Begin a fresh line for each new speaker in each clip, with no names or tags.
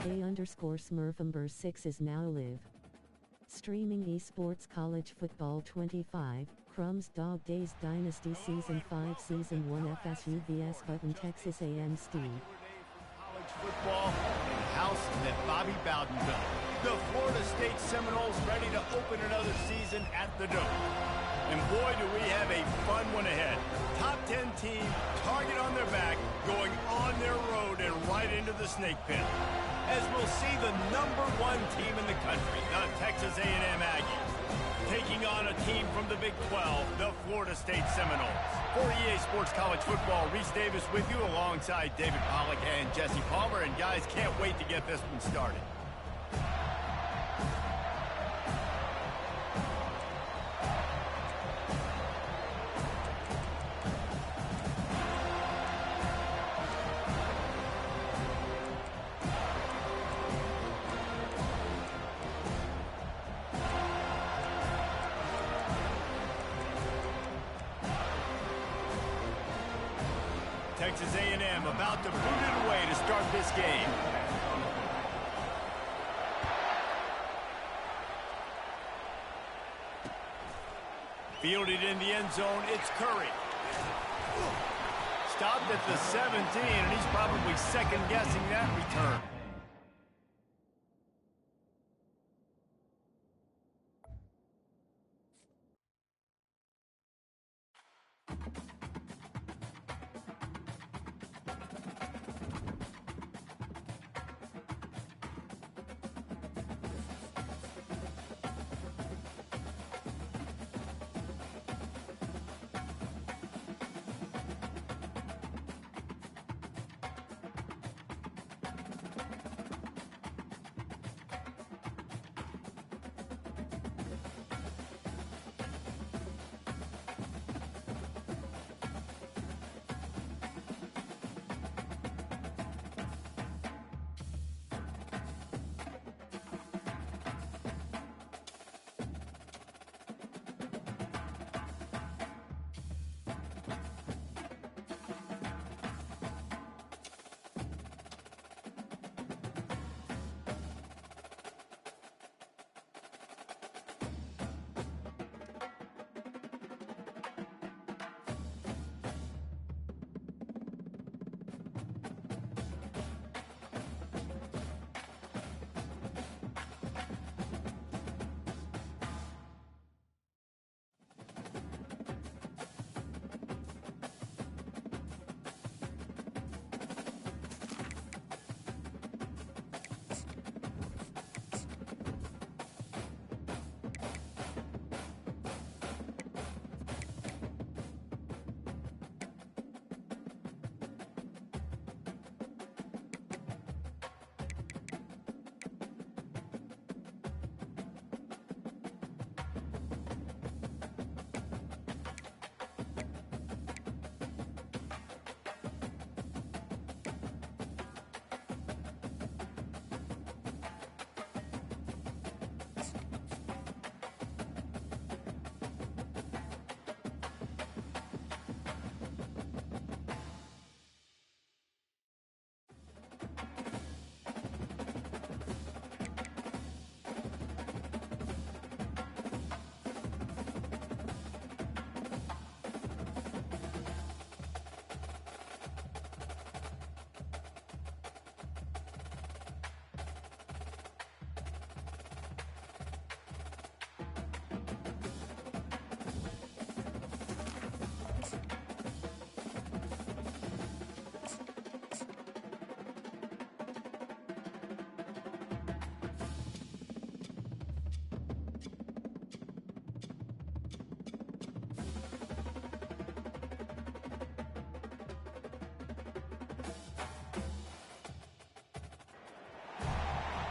K_Smurfumber6 is now live. Streaming esports college football 25, Crumz Dawg Daze Dynasty Season 5 Season 1 FSU vs Button Texas A&M Steed.
College football in the house that Bobby Bowden built. The Florida State Seminoles ready to open another season at the Dome. And boy, do we have a fun one ahead. Top 10 team, target on their back, going on their road and right into the snake pit. As we'll see the #1 team in the country, the Texas A&M Aggies, taking on a team from the Big 12, the Florida State Seminoles. For EA Sports College Football, Reese Davis with you alongside David Pollack and Jesse Palmer. And guys, can't wait to get this one started. Texas A&M about to boot it away to start this game. Fielded in the end zone, it's Curry. Stopped at the 17, and he's probably second-guessing that return.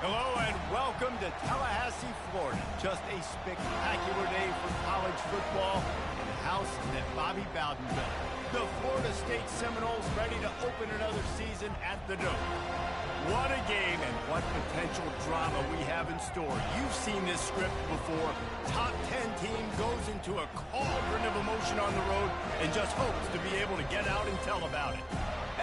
Hello and welcome to Tallahassee, Florida. Just a spectacular day for college football in the house that Bobby Bowden built. The Florida State Seminoles ready to open another season at the Dome. What a game and what potential drama we have in store. You've seen this script before. Top 10 team goes into a cauldron of emotion on the road and just hopes to be able to get out and tell about it.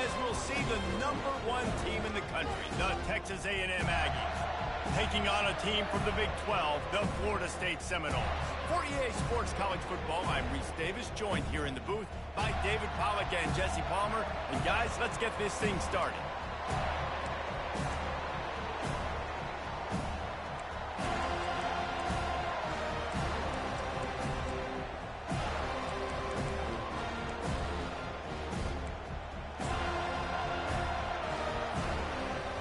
as we'll see the #1 team in the country, the Texas A&M Aggies, taking on a team from the Big 12, the Florida State Seminoles. For EA Sports College Football, I'm Reese Davis, joined here in the booth by David Pollack and Jesse Palmer. And guys, let's get this thing started.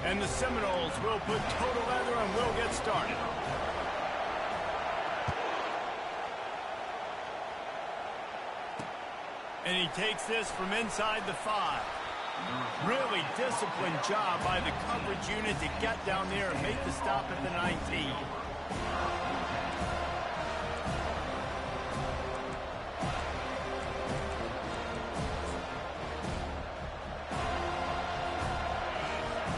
And the Seminoles will put toe to leather and will get started. And he takes this from inside the 5. Really disciplined job by the coverage unit to get down there and make the stop at the 19.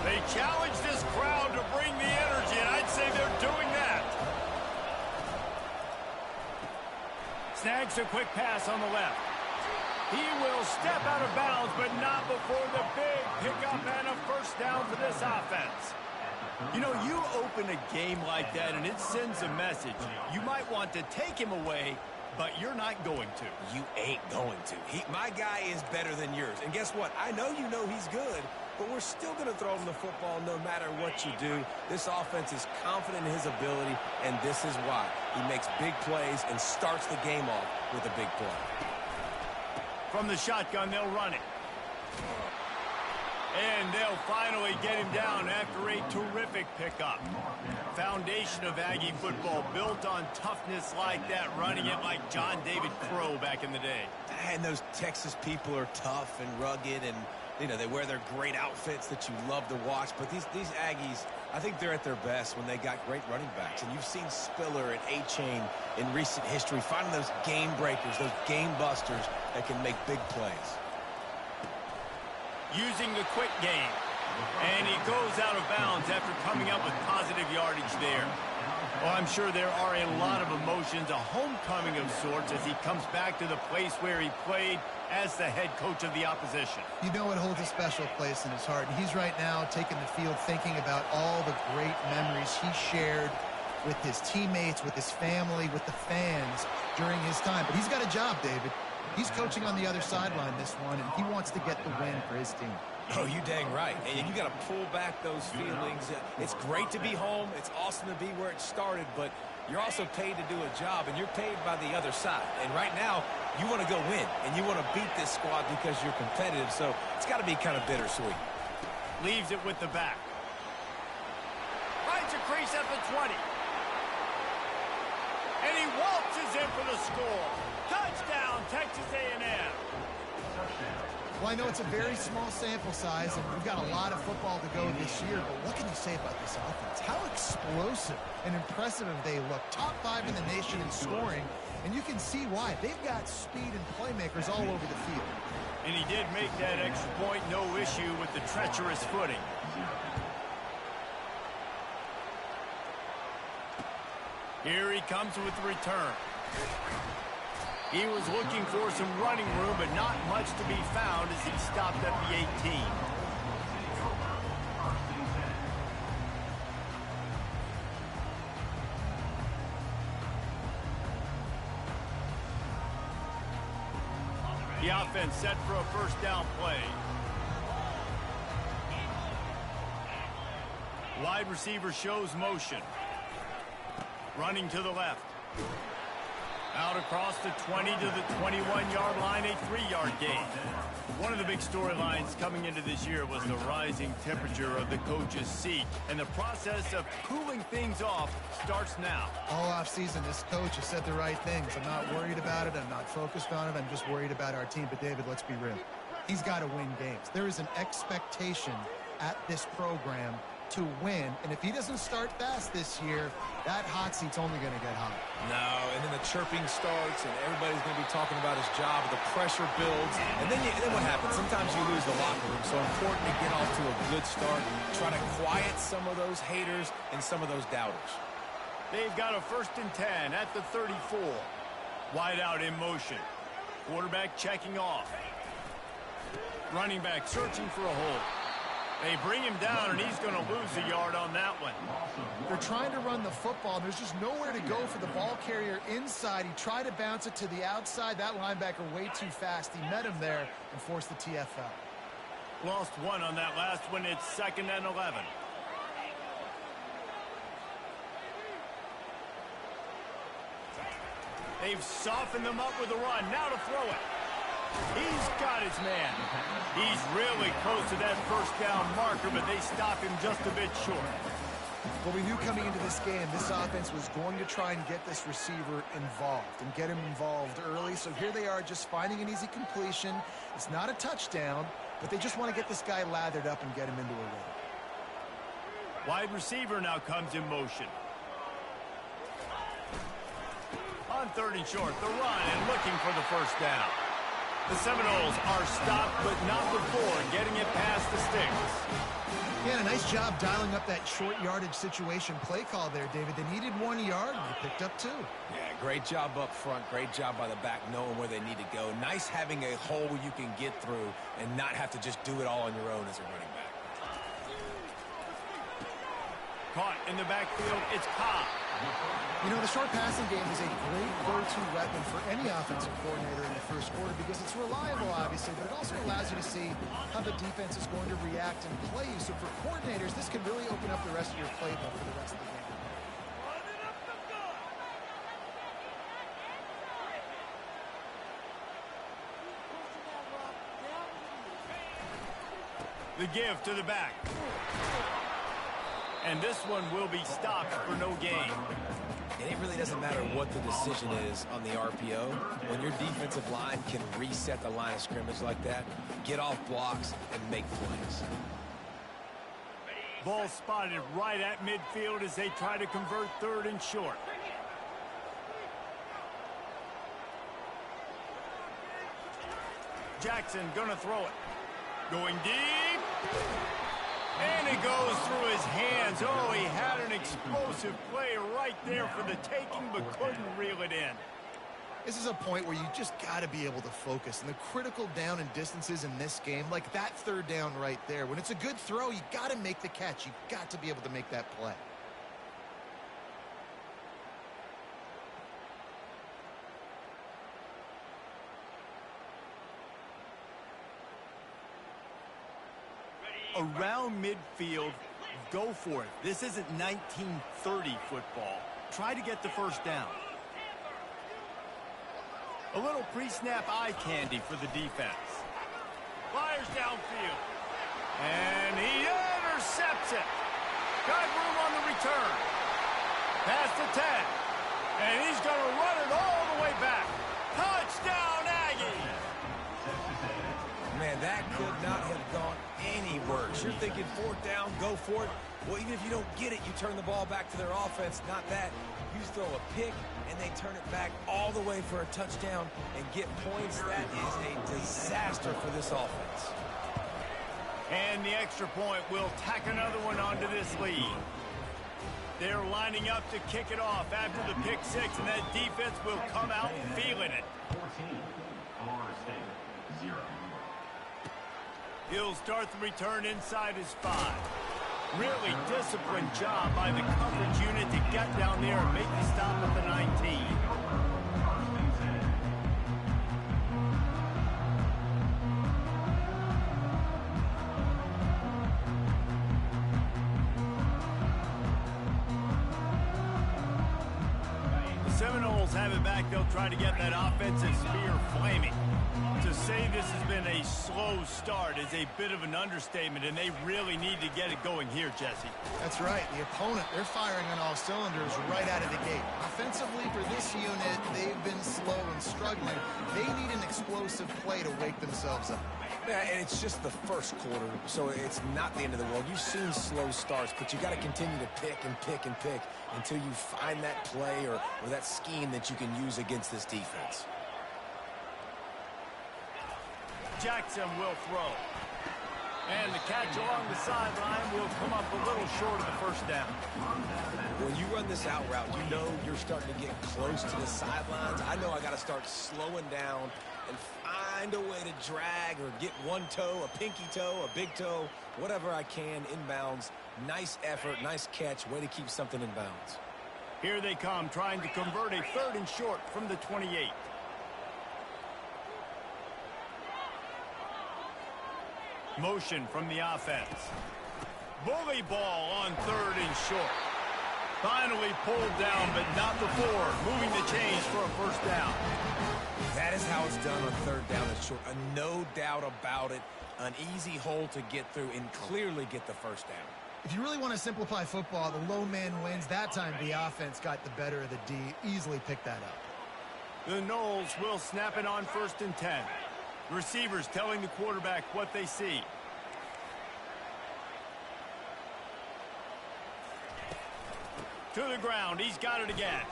They challenge this crowd to bring the energy, and I'd say they're doing that. Snags a quick pass on the left. He will step out of bounds, but not before the big pickup and a first down for this offense. You know, you open a game like that, and it sends a message. You might want to take him away, but you're not going to.
You ain't going to. My guy is better than yours. And guess what? I know you know he's good, but we're still going to throw him the football no matter what you do. This offense is confident in his ability, and this is why. He makes big plays and starts the game off with a big play.
From the shotgun, they'll run it. And they'll finally get him down after a terrific pickup. Foundation of Aggie football built on toughness like that, running it like John David Crow back in the day.
And those Texas people are tough and rugged, and you know, they wear their great outfits that you love to watch. But these Aggies, I think they're at their best when they got great running backs. And you've seen Spiller and A-Chain in recent history, finding those game breakers, those game busters that can make big plays.
Using the quick game. And he goes out of bounds after coming up with positive yardage there. Well, I'm sure there are a lot of emotions, a homecoming of sorts, as he comes back to the place where he played as the head coach of the opposition.
You know it holds a special place in his heart. And he's right now taking the field thinking about all the great memories he shared with his teammates, with his family, with the fans during his time. But he's got a job, David. He's coaching on the other sideline this one, and he wants to get the win for his team.
Oh, you dang right. And you got to pull back those feelings. It's great to be home. It's awesome to be where it started, but you're also paid to do a job, and you're paid by the other side. And right now, you want to go win, and you want to beat this squad because you're competitive, so it's got to be kind of bittersweet.
Leaves it with the back. Finds a crease at the 20. And he waltzes in for the score. Touchdown, Texas A&M.
Well, I know it's a very small sample size, and we've got a lot of football to go this year, but what can you say about this offense? How explosive and impressive have they looked? Top 5 in the nation in scoring, and you can see why. They've got speed and playmakers all over the field.
And he did make that extra point, no issue with the treacherous footing. Here he comes with the return. He was looking for some running room, but not much to be found as he stopped at the 18. The offense set for a first down play. Wide receiver shows motion. Running to the left. Out across the 20 to the 21-yard line, a 3-yard gain. One of the big storylines coming into this year was the rising temperature of the coach's seat, and the process of cooling things off starts now.
All offseason, this coach has said the right things. I'm not worried about it. I'm not focused on it. I'm just worried about our team. But, David, let's be real. He's got to win games. There is an expectation at this program to win, and if he doesn't start fast this year, that hot seat's only going to get hot.
No, and then the chirping starts, and everybody's going to be talking about his job. The pressure builds, and then what happens? Sometimes you lose the locker room, so important to get off to a good start, try to quiet some of those haters and some of those doubters.
They've got a 1st and 10 at the 34. Wide out in motion. Quarterback checking off. Running back searching for a hole. They bring him down, and he's going to lose a yard on that one.
They're trying to run the football, and there's just nowhere to go for the ball carrier inside. He tried to bounce it to the outside. That linebacker way too fast. He met him there and forced the TFL.
Lost one on that last one. It's 2nd and 11. They've softened them up with a run. Now to throw it. He's got his man. He's really close to that first down marker, but they stop him just a bit short.
Well, we knew coming into this game, this offense was going to try and get this receiver involved and get him involved early. So here they are just finding an easy completion. It's not a touchdown, but they just want to get this guy lathered up and get him into a rhythm.
Wide receiver now comes in motion. On 3rd and short, the run and looking for the first down. The Seminoles are stopped, but not before getting it past the sticks.
Yeah, a nice job dialing up that short yardage situation play call there, David. They needed 1 yard, and they picked up 2.
Yeah, great job up front. Great job by the back knowing where they need to go. Nice having a hole you can get through and not have to just do it all on your own as a running back.
Caught in the backfield, it's Cobb.
You know, the short passing game is a great go-to weapon for any offensive coordinator in the first quarter because it's reliable, obviously, but it also allows you to see how the defense is going to react and play you. So for coordinators, this can really open up the rest of your playbook for the rest of the game.
The give to the back. And this one will be stopped for no gain.
And it really doesn't matter what the decision is on the RPO. When your defensive line can reset the line of scrimmage like that, get off blocks and make plays.
Ball spotted right at midfield as they try to convert 3rd and short. Jackson gonna throw it. Going deep. And it goes through his hands. Oh, he had an explosive play right there for the taking, but couldn't reel it in.
This is a point where you just got to be able to focus. And the critical down and distances in this game, like that 3rd down right there, when it's a good throw, you got to make the catch. You've got to be able to make that play.
Around midfield, go for it. This isn't 1930 football. Try to get the first down. A little pre-snap eye candy for the defense. Fires downfield. And he intercepts it. Got room on the return. Past the 10. And he's going to run it all the way back. Touchdown, Aggie!
Man, that could not have gone any worse. You're thinking 4th down, go for it. Well, even if you don't get it, you turn the ball back to their offense. Not that. You throw a pick, and they turn it back all the way for a touchdown and get points. That is a disaster for this offense.
And the extra point will tack another one onto this lead. They're lining up to kick it off after the pick 6, and that defense will come out feeling it.
14, Florida State, 0.
He'll start the return inside his 5. Really disciplined job by the coverage unit to get down there and make the stop at the 19. The Seminoles have it back. They'll try to get that offensive spear flaming. To say this has been a slow start is a bit of an understatement, and they really need to get it going here, Jesse.
That's right. The opponent, they're firing on all cylinders right out of the gate. Offensively, for this unit, they've been slow and struggling. They need an explosive play to wake themselves up.
Yeah, and it's just the first quarter, so it's not the end of the world. You've seen slow starts, but you got to continue to pick and pick and pick until you find that play or that scheme that you can use against this defense.
Jackson will throw. And the catch along the sideline will come up a little short of the first down.
When you run this out route, you know you're starting to get close to the sidelines. I know I got to start slowing down and find a way to drag or get one toe, a pinky toe, a big toe, whatever I can inbounds. Nice effort, nice catch, way to keep something in bounds.
Here they come, trying to convert a 3rd and short from the 28. Motion from the offense. Bully ball on 3rd and short. Finally pulled down, but not before. Moving the chains for a 1st down.
That is how it's done on 3rd down and short. No doubt about it. An easy hole to get through and clearly get the 1st down.
If you really want to simplify football, the low man wins. That time the offense got the better of the D. Easily picked that up.
The Noles will snap it on 1st and 10. Receivers telling the quarterback what they see. To the ground. He's got it again.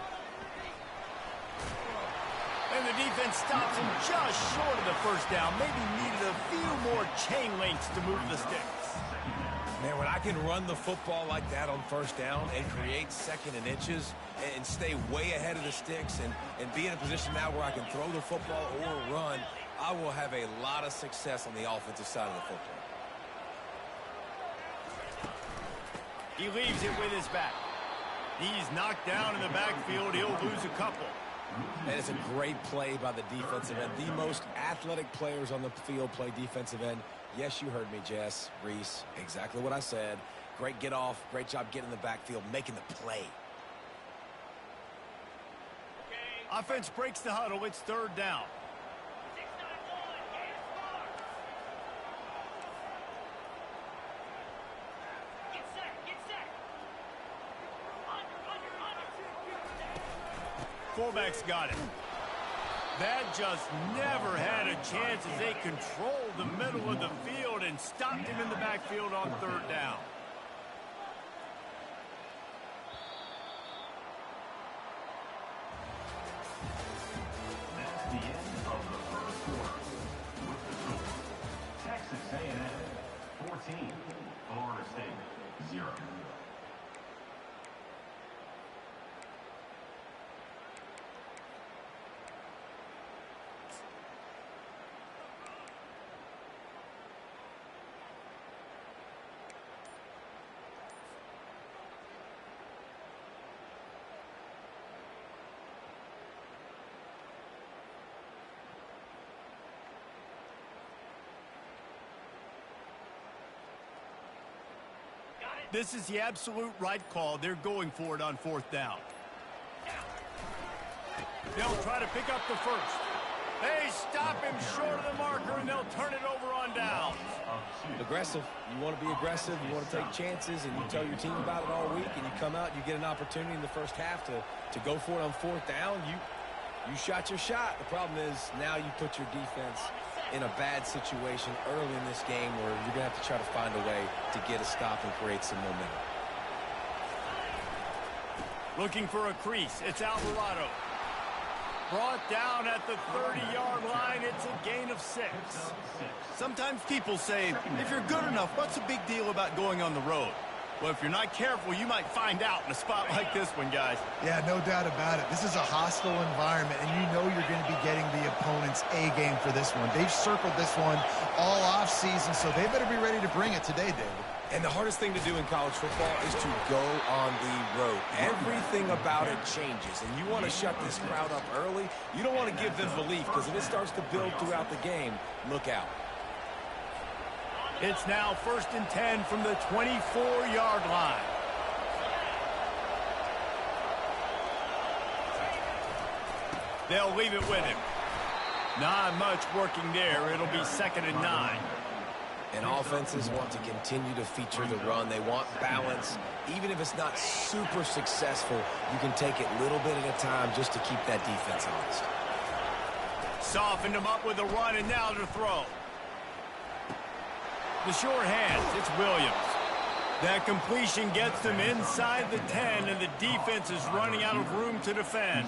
And the defense stops him just short of the 1st down. Maybe needed a few more chain links to move the sticks.
Man, when I can run the football like that on 1st down and create 2nd and inches and stay way ahead of the sticks and be in a position now where I can throw the football or run, I will have a lot of success on the offensive side of the football.
He leaves it with his back. He's knocked down in the backfield. He'll lose a couple.
And it's a great play by the defensive end. The most athletic players on the field play defensive end. Yes, you heard me, Jess, Reese. Exactly what I said. Great get off. Great job getting in the backfield, making the play.
Offense breaks the huddle. It's 3rd down. Fullback's got it. That just never had a chance as they controlled the middle of the field and stopped him in the backfield on 3rd down.
That's the end of the 1st quarter. With the score, Texas A&M 14, Florida State 0.
This is the absolute right call. They're going for it on 4th down. They'll try to pick up the 1st. They stop him short of the marker, and they'll turn it over on downs.
Aggressive. You want to be aggressive. You want to take chances, and you tell your team about it all week, and you come out, you get an opportunity in the 1st half to go for it on 4th down. You shot your shot. The problem is now you put your defense in a bad situation early in this game where you're going to have to try to find a way to get a stop and create some momentum.
Looking for a crease. It's Alvarado. Brought down at the 30-yard line. It's a gain of 6. Sometimes people say, if you're good enough, what's the big deal about going on the road? Well, if you're not careful, you might find out in a spot like this one, guys.
Yeah, no doubt about it. This is a hostile environment, and you know you're going to be getting the opponent's A-game for this one. They've circled this one all off-season, so they better be ready to bring it today, David.
And the hardest thing to do in college football is to go on the road. Everything about it changes, and you want to shut this crowd up early. You don't want to give them belief, because if it starts to build throughout the game, look out.
It's now 1st and 10 from the 24-yard line. They'll leave it with him. Not much working there. It'll be 2nd and 9.
And offenses want to continue to feature the run. They want balance. Even if it's not super successful, you can take it little bit at a time just to keep that defense honest.
Softened him up with a run, and now to throw. The short hands, it's Williams. That completion gets them inside the 10, and the defense is running out of room to defend.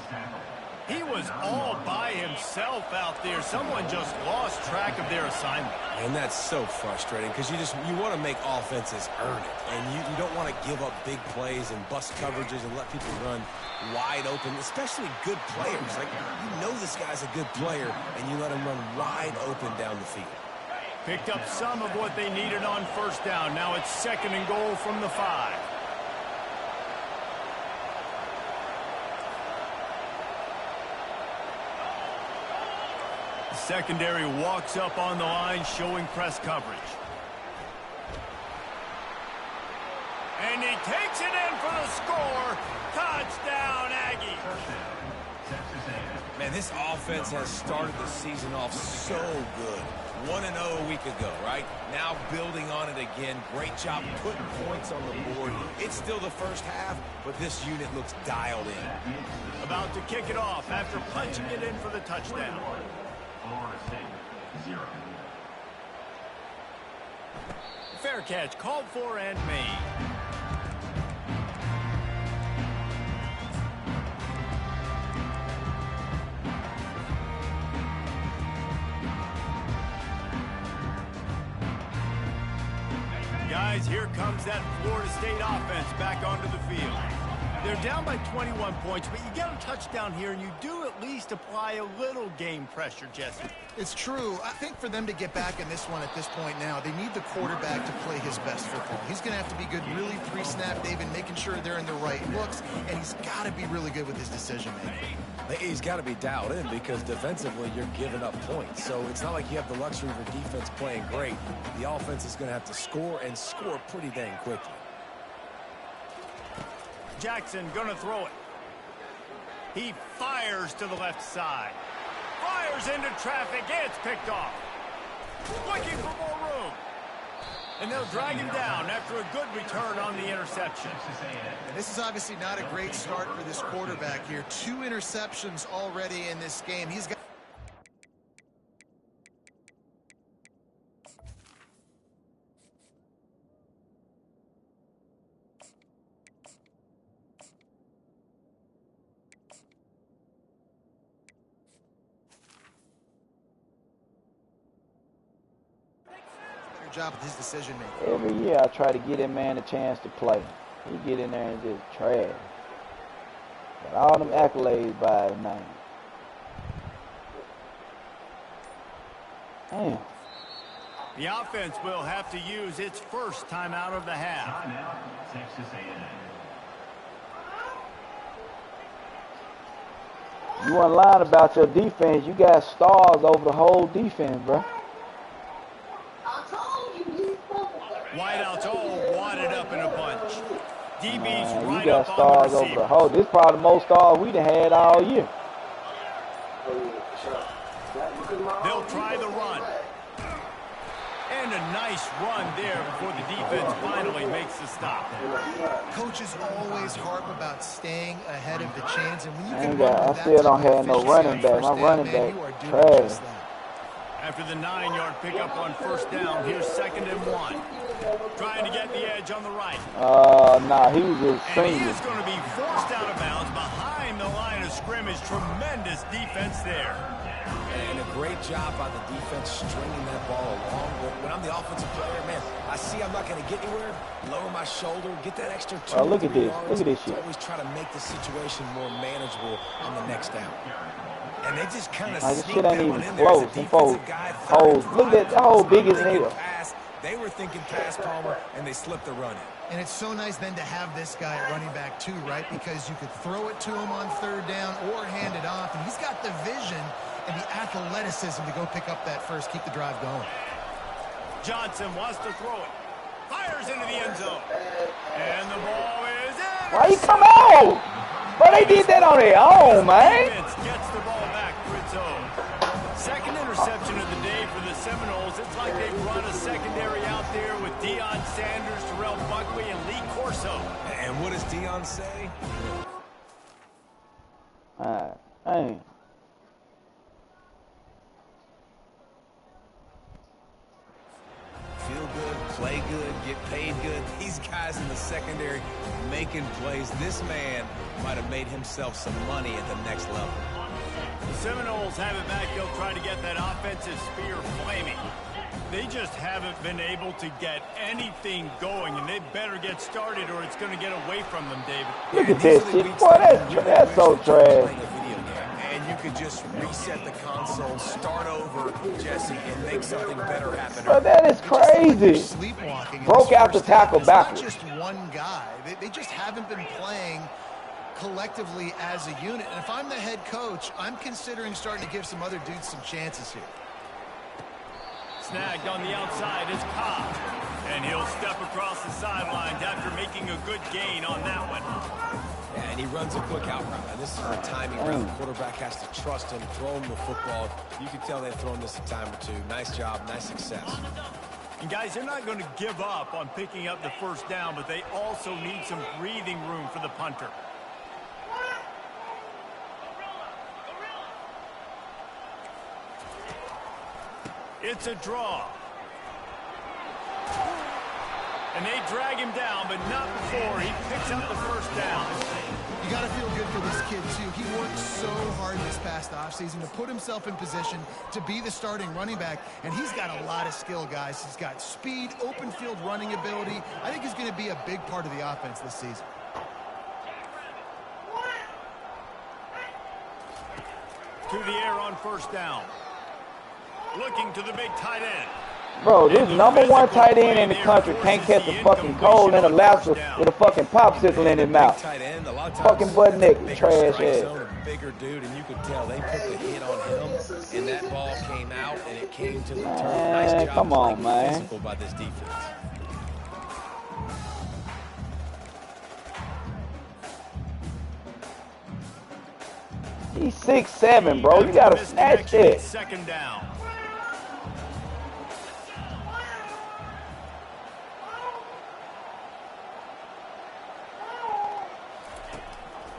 He was all by himself out there. Someone just lost track of their assignment.
And that's so frustrating because you want to make offenses earn it. And you don't want to give up big plays and bust coverages and let people run wide open, especially good players. Like, you know this guy's a good player, and you let him run wide open down the field.
Picked up some of what they needed on first down. Now it's 2nd and goal from the 5. Secondary walks up on the line, showing press coverage. And he takes it in for the score. Touchdown, Aggie.
Man, this offense has started the season off so good. 1-0 a week ago, right? Now building on it again. Great job putting points on the board. It's still the first half, but this unit looks dialed in.
About to kick it off after punching it in for the touchdown.
Florida State, 0.
Fair catch called for and made. Guys, here comes that Florida State offense back onto the field. They're down by 21 points, but you get a touchdown here, and you do at least apply a little game pressure, Jesse.
It's true. I think for them to get back in this one at this point now, they need the quarterback to play his best football. He's going to have to be good really pre-snap, David, making sure they're in the right looks, and he's got to be really good with his decision-making.
He's got to be dialed in because defensively you're giving up points. So it's not like you have the luxury of your defense playing great. The offense is going to have to score and score pretty dang quickly.
Jackson gonna throw it. He fires to the left side. Fires into traffic. It's picked off. Looking for more room. And they'll drag him down after a good return on the interception.
This is obviously not a great start for this quarterback here. 2 interceptions already in this game. He's got job with his decision making.
Every year I try to get that man a chance to play. He get in there and just trash. Got all them accolades by his name. Damn.
The offense will have to use its first timeout of the half.
Timeout, Texas A&M.
You weren't lying about your defense. You got stars over the whole defense, bro.
Wideouts all wadded up in a bunch. DB's right
you got
up
stars
on the
over
receiver.
the whole. This is probably the most stars we'd have had all year.
They'll try the run. And a nice run there before the defense finally makes the stop.
Coaches always harp about staying ahead of the chains, and when you
I
can run with
I still
that
don't
type of
have no
efficiency
running
on
back.
first
My
down,
running
man,
back
you are doing
trash.
just that.
After the 9-yard pickup on first down, here's 2nd and 1. Trying to get the edge on the right.
Nah, he was just
And he
singing.
is going to be forced out of bounds behind the line of scrimmage. Tremendous defense there.
And a great job by the defense stringing that ball along. When I'm the offensive player, man, I see I'm not going to get anywhere, lower my shoulder, get that extra 2
look at this.
yards.
Look at this shit.
Always try to make the situation more manageable on the next down. And they just kind of
This
sneak
shit
that
ain't
one
even
in there. As a
close. Them folks,
defensive guy,
hoes. Look at that, that whole big as
thinking
hell.
pass. They were thinking pass, Palmer, and they slipped the run in.
And it's so nice then to have this guy at running back too, right? Because you could throw it to him on 3rd down or hand it off, and he's got the vision and the athleticism to go pick up that first, keep the drive going.
Johnson wants to throw it. Fires into the end zone. And the ball is in.
Why you come out? But they did that on their own, man.
Defense gets the ball back for its own. 2nd interception of the day for the Seminoles. It's like they've run a secondary out there with Deion Sanders, Terrell Buckley, and Lee Corso.
And what does Deion say?
Hey.
Feel good, play good, get paid good. These guys in the secondary making plays. This man might have made himself some money at the next level.
The Seminoles have it back. They'll try to get that offensive spear flaming. They just haven't been able to get anything going, and they better get started or it's going to get away from them, David.
Look at that shit. Boy, that's so trash.
And you could just reset the console, start over, Jesse, and make something better happen.
Bro, that is crazy.
Sleepwalking.
Broke out the tackle backwards.
It's not just one guy. They just haven't been playing collectively as a unit. And if I'm the head coach, I'm considering starting to give some other dudes some chances here.
Snagged on the outside is Cobb. And he'll step across the sidelines after making a good gain on that one.
Yeah, and he runs a quick out route. And this is a timing route. The quarterback has to trust him, throw him the football. You can tell they've thrown this a time or two. Nice job, nice success.
And guys, they're not going to give up on picking up the first down, but they also need some breathing room for the punter. It's a draw. And they drag him down, but not before he picks up the first down.
You got to feel good for this kid, too. He worked so hard this past offseason to put himself in position to be the starting running back, and he's got a lot of skill, guys. He's got speed, open field running ability. I think he's going to be a big part of the offense this season.
To the air on first down. Looking to the big tight end.
Bro, this #1 tight end in the country can't catch a fucking cold in Alaska with a fucking popsicle in his mouth. Fucking butt naked, trash ass.
Bigger dude, and you could tell they put the hit on him, and that ball came out, and it came to the turf. Nice job,
come on, man.
Physical by this defense.
He's 6'7", bro. You gotta snatch that.
Second down.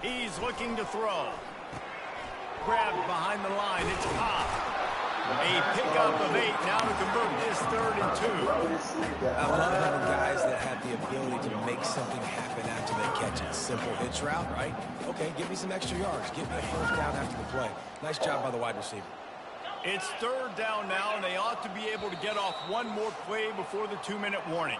He's looking to throw. Grabbed behind the line. It's Cobb. A pickup of 8 now to convert this 3rd and 2.
I love having guys that have the ability to make something happen after they catch it. Simple hitch route, right? Okay, give me some extra yards. Give me a first down after the play. Nice job by the wide receiver.
It's 3rd down now, and they ought to be able to get off one more play before the 2-minute warning.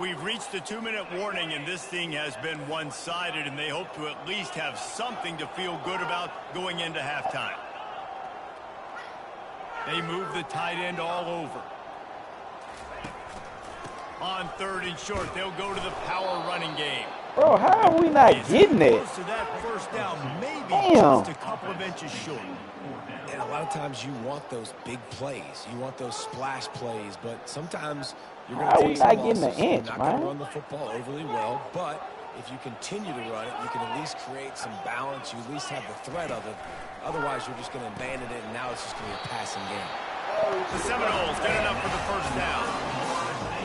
We've reached the 2-minute warning, and this thing has been one-sided, and they hope to at least have something to feel good about going into halftime. They move the tight end all over. On 3rd and short, they'll go to the power running game.
Bro, how are we not getting it?
Close to that first down, maybe just a couple of inches short.
And a lot of times you want those big plays. You want those splash plays, but sometimes you're going to take some losses. You're not going to run the football overly well, but if you continue to run it, you can at least create some balance. You at least have the threat of it. Otherwise, you're just going to abandon it, and now it's just going to be a passing game.
The Seminoles get enough for the first down.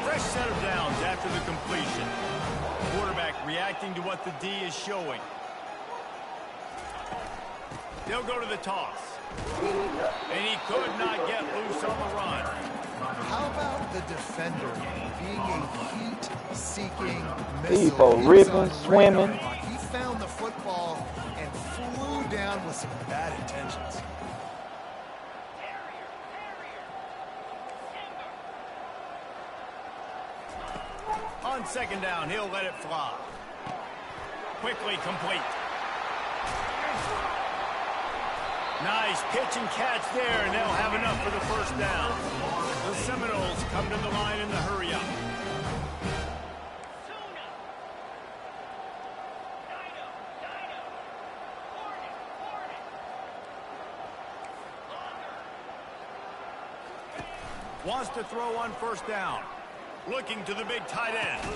Fresh set of downs after the completion. Quarterback reacting to what the D is showing. They'll go to the toss. And he could not get loose on the run.
How about the defender being a heat-seeking missile?
People ripping, swimming.
He found the football and flew down with some bad intentions.
On 2nd down, he'll let it fly. Quickly complete. Nice pitch and catch there, and they'll have enough for the first down. The Seminoles come to the line in the hurry-up. Wants to throw on first down. Looking to the big tight end.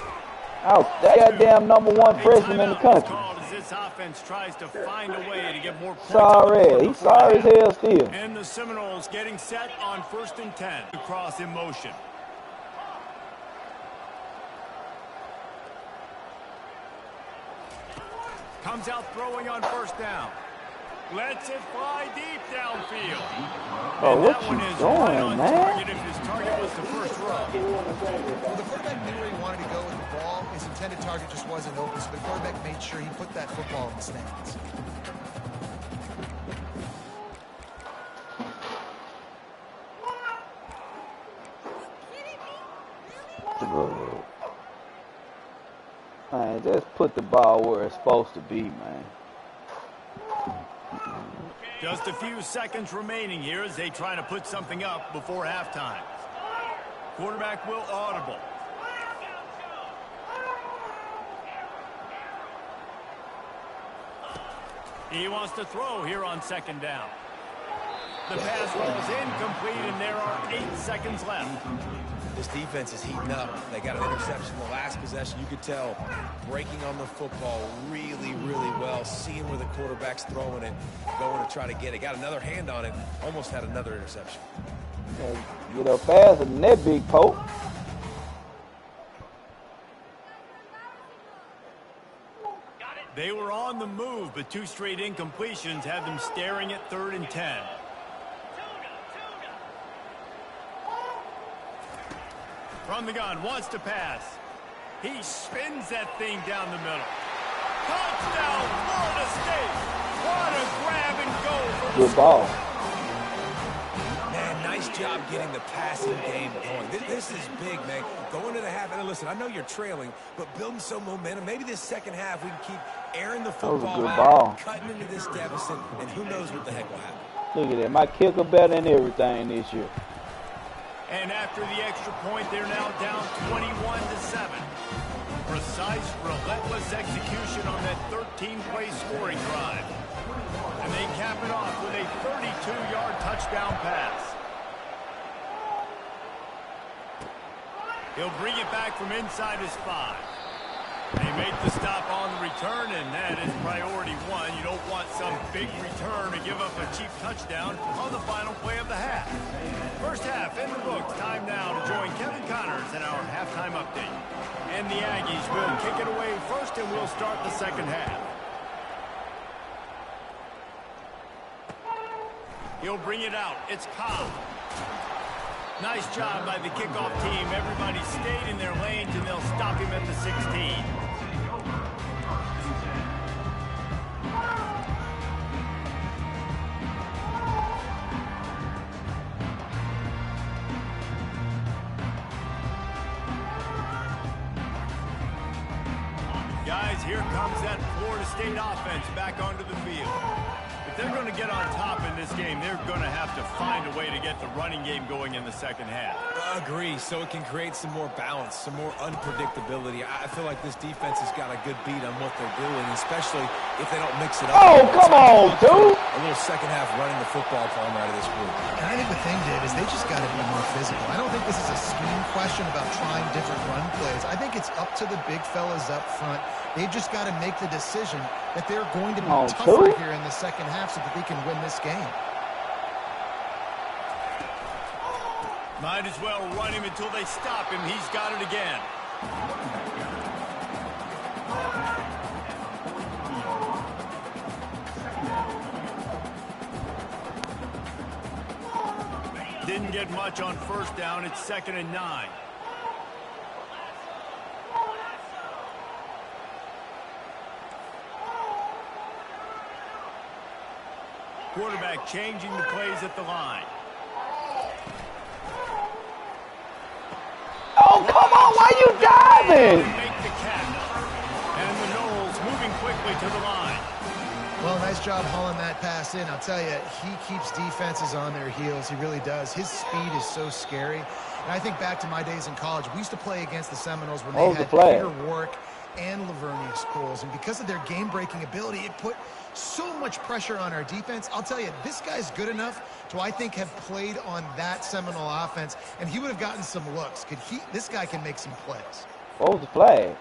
Oh, that goddamn #1 freshman in the country.
As this offense tries to find a way to get more points.
Sorry, he's sorry as hell still.
And the Seminoles getting set on 1st and 10. Across in motion. Comes out throwing on first down. Lets it fly deep downfield.
Oh, what you doing, man?
If his target was the first row.
Well, the quarterback knew where he wanted to go with the ball. His intended target just wasn't open, so the quarterback made sure he put that football in the stands.
Man, just put the ball where it's supposed to be, man.
Just a few seconds remaining here as they try to put something up before halftime. Quarterback will audible. He wants to throw here on second down. The pass rolls incomplete, and there are 8 seconds left.
This defense is heating up. They got an interception the last possession. You could tell breaking on the football really, really well, seeing where the quarterback's throwing it, going to try to get it. Got another hand on it, almost had another interception.
Get up faster than that big poke.
They were on the move, but 2 straight incompletions had them staring at 3rd and 10. From the gun, wants to pass. He spins that thing down the middle. Touchdown, Florida State! What a grab and go for the
good ball.
Man, nice job getting the passing game going. This is big, man. Going to the half, and listen, I know you're trailing, but building some momentum. Maybe this second half we can keep airing the football out, cutting into this deficit, and who knows what the heck will happen.
Look at that. My kicker better than everything this year.
And after the extra point, they're now down 21-7. Precise, relentless execution on that 13-play scoring drive. And they cap it off with a 32-yard touchdown pass. He'll bring it back from inside his 5. They make the stop on the return, and that is priority 1. You don't want some big return to give up a cheap touchdown on the final play of the half. First half in the books. Time now to join Kevin Connors in our halftime update. And the Aggies will kick it away first, and we'll start the second half. He'll bring it out. It's Cobb. Nice job by the kickoff team. Everybody stayed in their lanes, and they'll stop him at the 16. Guys, here comes that Florida State offense back onto the field. If they're going to get on top in this game, they're going to have to find a way to get the running game going in the second half.
Agree, so it can create some more balance, some more unpredictability. I feel like this defense has got a good beat on what they're doing, especially if they don't mix it up.
Oh, come on, dude!
A little second half running the football palm out of this group.
And I think the thing, Dave, is they just got to be more physical. I don't think this is a scheme question about trying different run plays. I think it's up to the big fellas up front. They've just got to make the decision that they're going to be tougher here in the second half so that they can win this game.
Might as well run him until they stop him. He's got it again. Didn't get much on first down. It's 2nd and 9. Quarterback changing the plays at the line.
Oh, come on, why you diving?
Make the catch. And the Knowles moving quickly to the line.
Well, nice job hauling that pass in. I'll tell you, he keeps defenses on their heels. He really does. His speed is so scary. And I think back to my days in college. We used to play against the Seminoles when they had Peter Warwick and Lavernius Scholes. And because of their game-breaking ability, it put so much pressure on our defense. I'll tell you, this guy's good enough to, I think, have played on that Seminole offense, and he would have gotten some looks. This guy can make some plays.
What was the flag?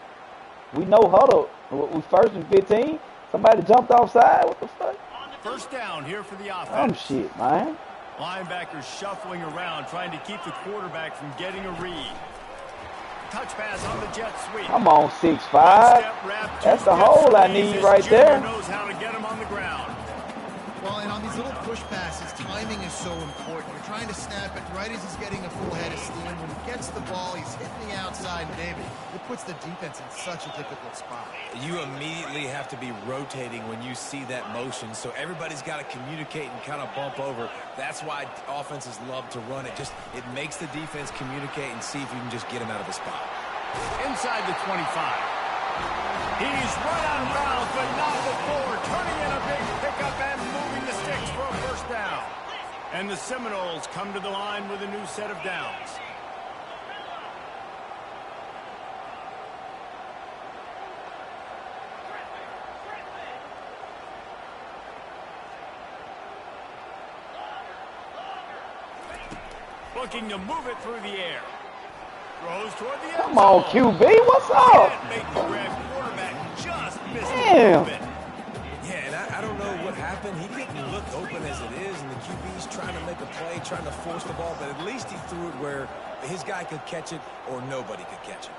We no huddle. We 1st and 15. Somebody jumped offside. What the fuck?
First down here for the offense.
Some shit, man.
Linebackers shuffling around, trying to keep the quarterback from getting a read. Touch pass on the jet sweep.
Come on, 6'5". That's the hole I need right there.
Knows how to get him on the ground.
Well, and on these little push passes, timing is so important. You're trying to snap it right as he's getting a full head of steam. When he gets the ball, he's hitting the outside, and David, it puts the defense in such a difficult spot.
You immediately have to be rotating when you see that motion, so everybody's got to communicate and kind of bump over. That's why offenses love to run it. It makes the defense communicate and see if you can just get him out of the spot.
Inside the 25. He's run out of bounds, but not before turning in a big pickup and moving the sticks for a first down. And the Seminoles come to the line with a new set of downs. Looking to move it through the air. Throws toward the end zone.
Come on, QB, what's up?
Can't make the grab. Quarterback just missed
Damn.
it.
Yeah, and I don't know what happened. He didn't look open as it is, and the QB's trying to make a play, trying to force the ball, but at least he threw it where his guy could catch it or nobody could catch it.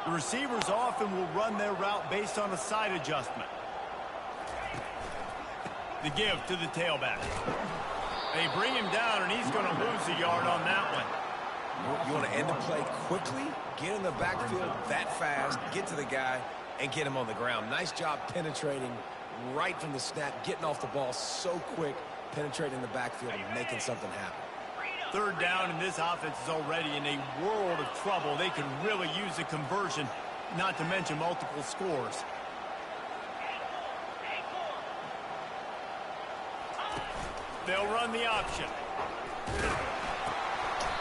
The receivers often will run their route based on a side adjustment. The give to the tailback. They bring him down, and he's going to lose a yard on that one.
You want to end the play quickly, get in the backfield that fast, get to the guy, and get him on the ground. Nice job penetrating right from the snap, getting off the ball so quick, penetrating the backfield and making something happen.
Third down, and this offense is already in a world of trouble. They can really use a conversion, not to mention multiple scores. They'll run the option.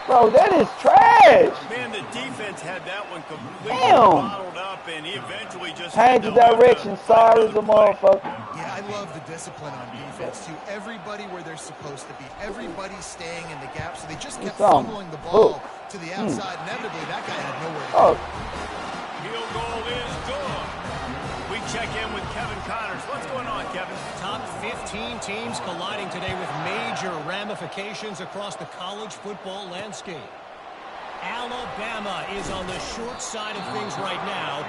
Bro, that is trash.
Man, the defense had that one completely
Damn.
bottled up, and he eventually just
Change the direction, sorry as a motherfucker.
Yeah, I love the discipline on defense, too. Everybody where they're supposed to be. Everybody's staying in the gap, so they just kept fumbling the ball to the outside. Inevitably, that guy had nowhere to go.
Field goal is good. We check in with Kevin Connors. What's going on, Kevin?
Top 15 teams colliding today with major ramifications across the college football landscape. Alabama is on the short side of things right now,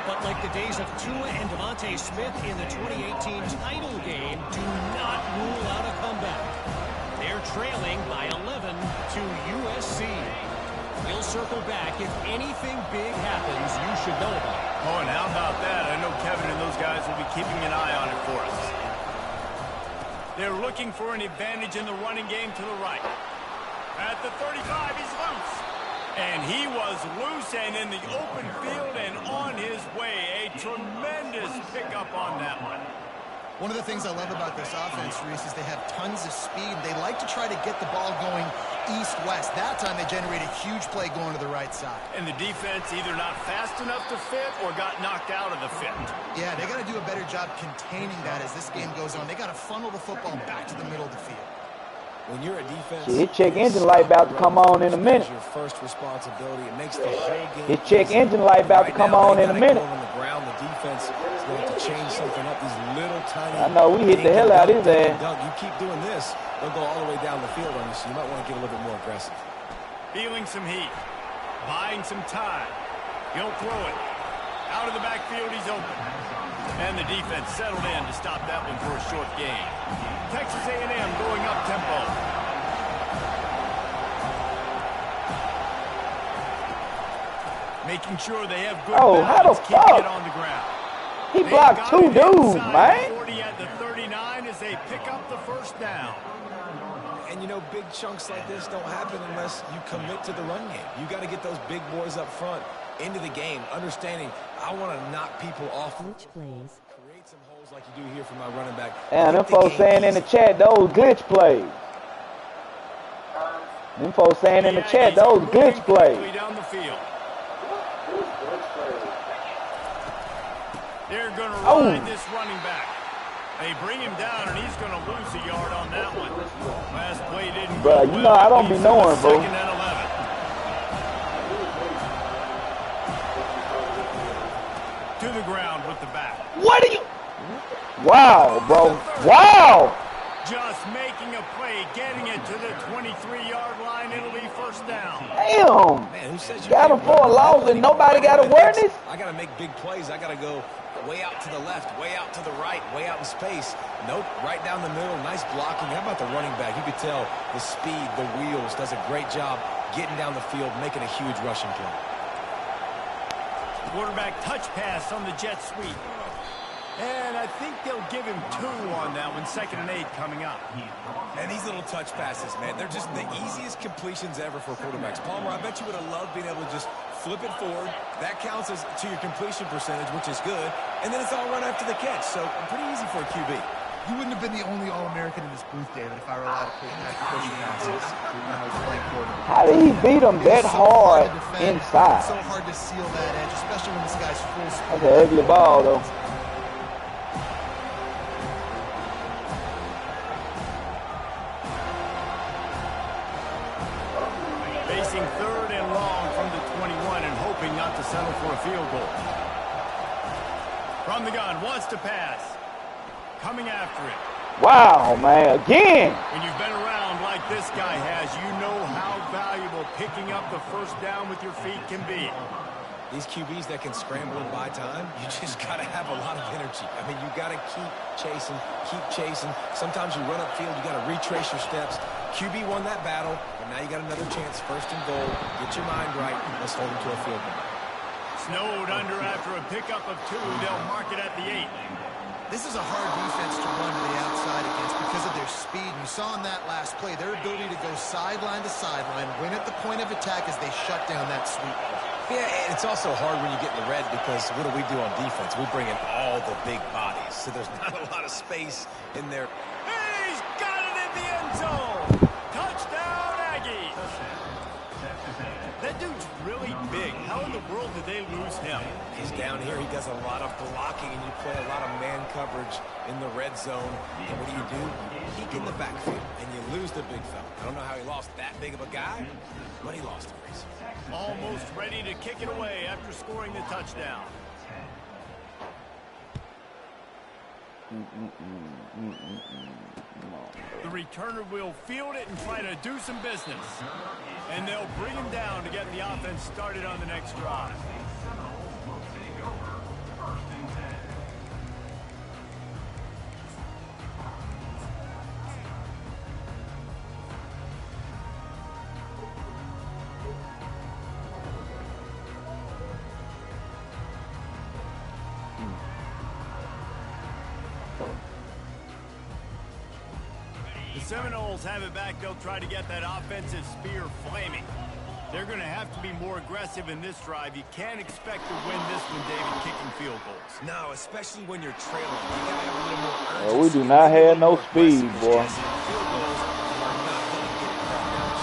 but like the days of Tua and Devontae Smith in the 2018 title game, do not rule out a comeback. They're trailing by 11 to USC. We'll circle back. If anything big happens, you should know about it.
Oh, and how about that? I know Kevin and those guys will be keeping an eye on it for us. They're looking for an advantage in the running game to the right. At the 35, he's loose. And he was loose and in the open field and on his way. A tremendous pickup on that one.
One of the things I love about this offense, Reese, is they have tons of speed. They like to try to get the ball going east-west. That time they generated a huge play going to the right side.
And the defense either not fast enough to fit or got knocked out of the fit.
Yeah, they got to do a better job containing that as this game goes on. They got to funnel the football back to the middle of the field.
When you're a defense,
His check engine light about to come on in a minute.
Your first responsibility. It makes the whole game.
His check engine light about to come on in a minute.
On the ground, the defense is going to change something up. These little tiny.
I know we hit the hell out of his ass.
You keep doing this, they'll go all the way down the field on you. So you might want to get a little bit more aggressive.
Feeling some heat, buying some time. He'll throw it out of the backfield. He's open, and the defense settled in to stop that one for a short gain. Texas A&M going up tempo. Making sure they have good balance, keeping it on the ground.
He blocked two dudes, man.
40 at the 39 as they pick up the first down.
And you know, big chunks like this don't happen unless you commit to the run game. You got to get those big boys up front into the game, understanding I want to knock people off.
Glitch plays.
Create some holes like you do here for my running back.
And them folks saying in the chat, those glitch plays. Them folks saying in the chat, those glitch plays.
Down the field. They're going to ride this running back. They bring him down, and he's going to lose a yard on that one. Last play didn't go well.
You know, I don't be knowing, bro.
Second and 11. To the ground with the back.
What are you? Wow, bro. Wow.
Just making a play, getting it to the 23-yard line. It'll be first down.
Damn.
Man, who says you
got him for a loss and nobody got awareness?
I got to make big plays. I got to go way out to the left, way out to the right, way out in space. Nope, right down the middle. Nice blocking. How about the running back? You could tell the speed, the wheels, does a great job getting down the field, making a huge rushing play.
Quarterback touch pass on the jet sweep. And I think they'll give him 2 on that one, 2nd and 8 coming up.
And these little touch passes, man, they're just the easiest completions ever for quarterbacks. Palmer, I bet you would have loved being able to just flip it forward. That counts as to your completion percentage, which is good. And then it's all run after the catch, so pretty easy for a QB.
You wouldn't have been the only All-American in this booth, David, if I were allowed to push passes when I was playing quarterback.
How did he beat him that hard inside?
It's so hard to seal that edge, especially when this guy's full speed.
That's an ugly ball, though.
Facing 3rd and long from the 21 and hoping not to settle for a field goal. From the gun, wants to pass. Coming after it.
Wow, man, again.
When you've been around like this guy has, you know how valuable picking up the 1st down with your feet can be.
These QBs that can scramble and buy time, you just got to have a lot of energy. I mean, you got to keep chasing, keep chasing. Sometimes you run upfield, you got to retrace your steps. QB won that battle, but now you got another chance, 1st and goal. Get your mind right. Let's hold him to a field goal.
Snowed under after a pickup of 2. They'll mark it at the 8.
This is a hard defense to run to the outside against because of their speed. You saw in that last play their ability to go sideline to sideline, win at the point of attack as they shut down that sweep.
Yeah, and it's also hard when you get in the red because what do we do on defense? We bring in all the big bodies, so there's not a lot of space in there.
He's got it in the end zone. Touchdown, Aggies. That dude's really big. How in the world did they lose him?
He's down here. He does a lot of blocking, and you play a lot of man coverage in the red zone. And what do? You peek in the backfield, and you lose the big fella. I don't know how he lost that big of a guy, but he lost him.
Almost ready to kick it away after scoring the touchdown. The returner will field it and try to do some business. And they'll bring him down to get the offense started on the next drive. Seminoles have it back. They'll try to get that offensive spear flaming. They're going to have to be more aggressive in this drive. You can't expect to win this one, David, kicking field goals.
No, especially when you're trailing. You got to have a little more urgency.
We do not have no speed, boy.
Field goals are not going to get it that much.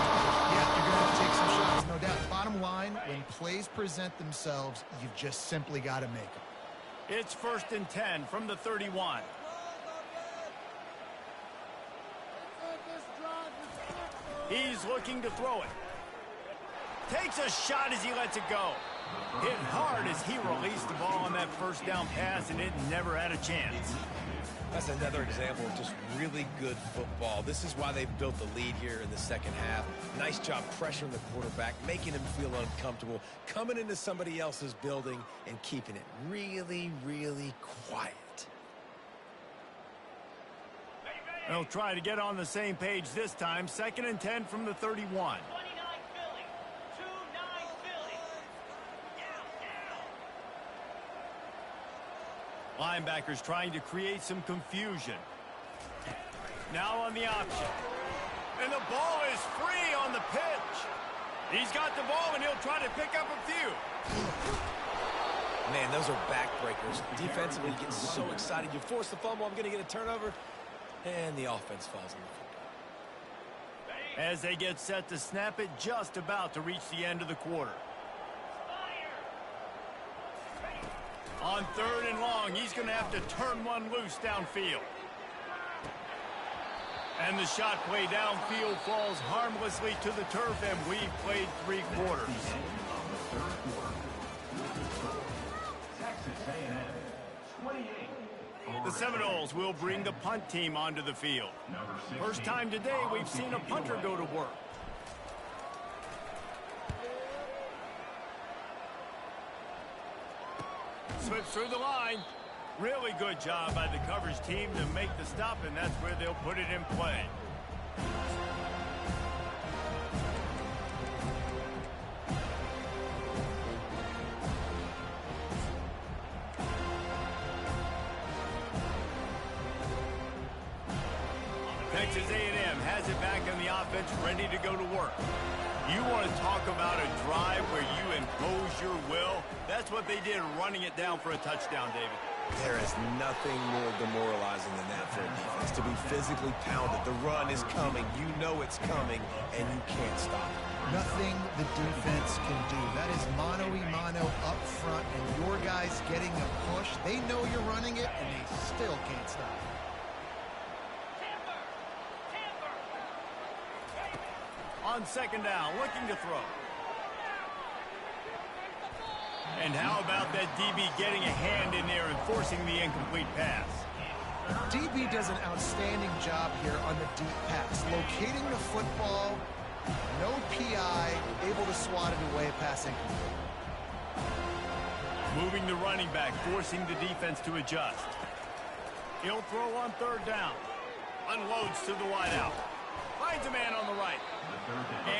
Yeah, you're going to have to take some shots, no doubt. Bottom line, when plays present themselves, you've just simply got to make them.
It's 1st and 10 from the 31. He's looking to throw it. Takes a shot as he lets it go. Hit hard as he released the ball on that 1st down pass, and it never had a chance.
That's another example of just really good football. This is why they've built the lead here in the 2nd half. Nice job pressuring the quarterback, making him feel uncomfortable, coming into somebody else's building and keeping it really, really quiet.
They'll try to get on the same page this time. 2nd and 10 from the 31. Linebackers trying to create some confusion. Now on the option. And the ball is free on the pitch. He's got the ball, and he'll try to pick up a few.
Man, those are backbreakers. Defensively, you get so excited. You force the fumble, I'm going to get a turnover. And the offense falls in the field.
As they get set to snap it, just about to reach the end of the quarter. On 3rd and long, he's going to have to turn one loose downfield. And the shot play downfield falls harmlessly to the turf, and we've played 3 quarters.
Texas A&M, 28.
The Seminoles will bring the punt team onto the field. First time today we've seen a punter go to work. Slips through the line. Really good job by the coverage team to make the stop, and that's where they'll put it in play. Texas A&M has it back on the offense, ready to go to work. You want to talk about a drive where you impose your will? That's what they did, running it down for a touchdown, David.
There is nothing more demoralizing than that for a defense, to be physically pounded. The run is coming. You know it's coming, and you can't stop it.
Nothing the defense can do. That is mano-a-mano up front, and your guys getting a push. They know you're running it, and they still can't stop it.
On second down, looking to throw. And how about that DB getting a hand in there and forcing the incomplete pass?
DB does an outstanding job here on the deep pass. Locating the football, no PI, able to swat it away, passing.
Moving the running back, forcing the defense to adjust. He'll throw on third down. Unloads to the wideout. Finds a man on the right.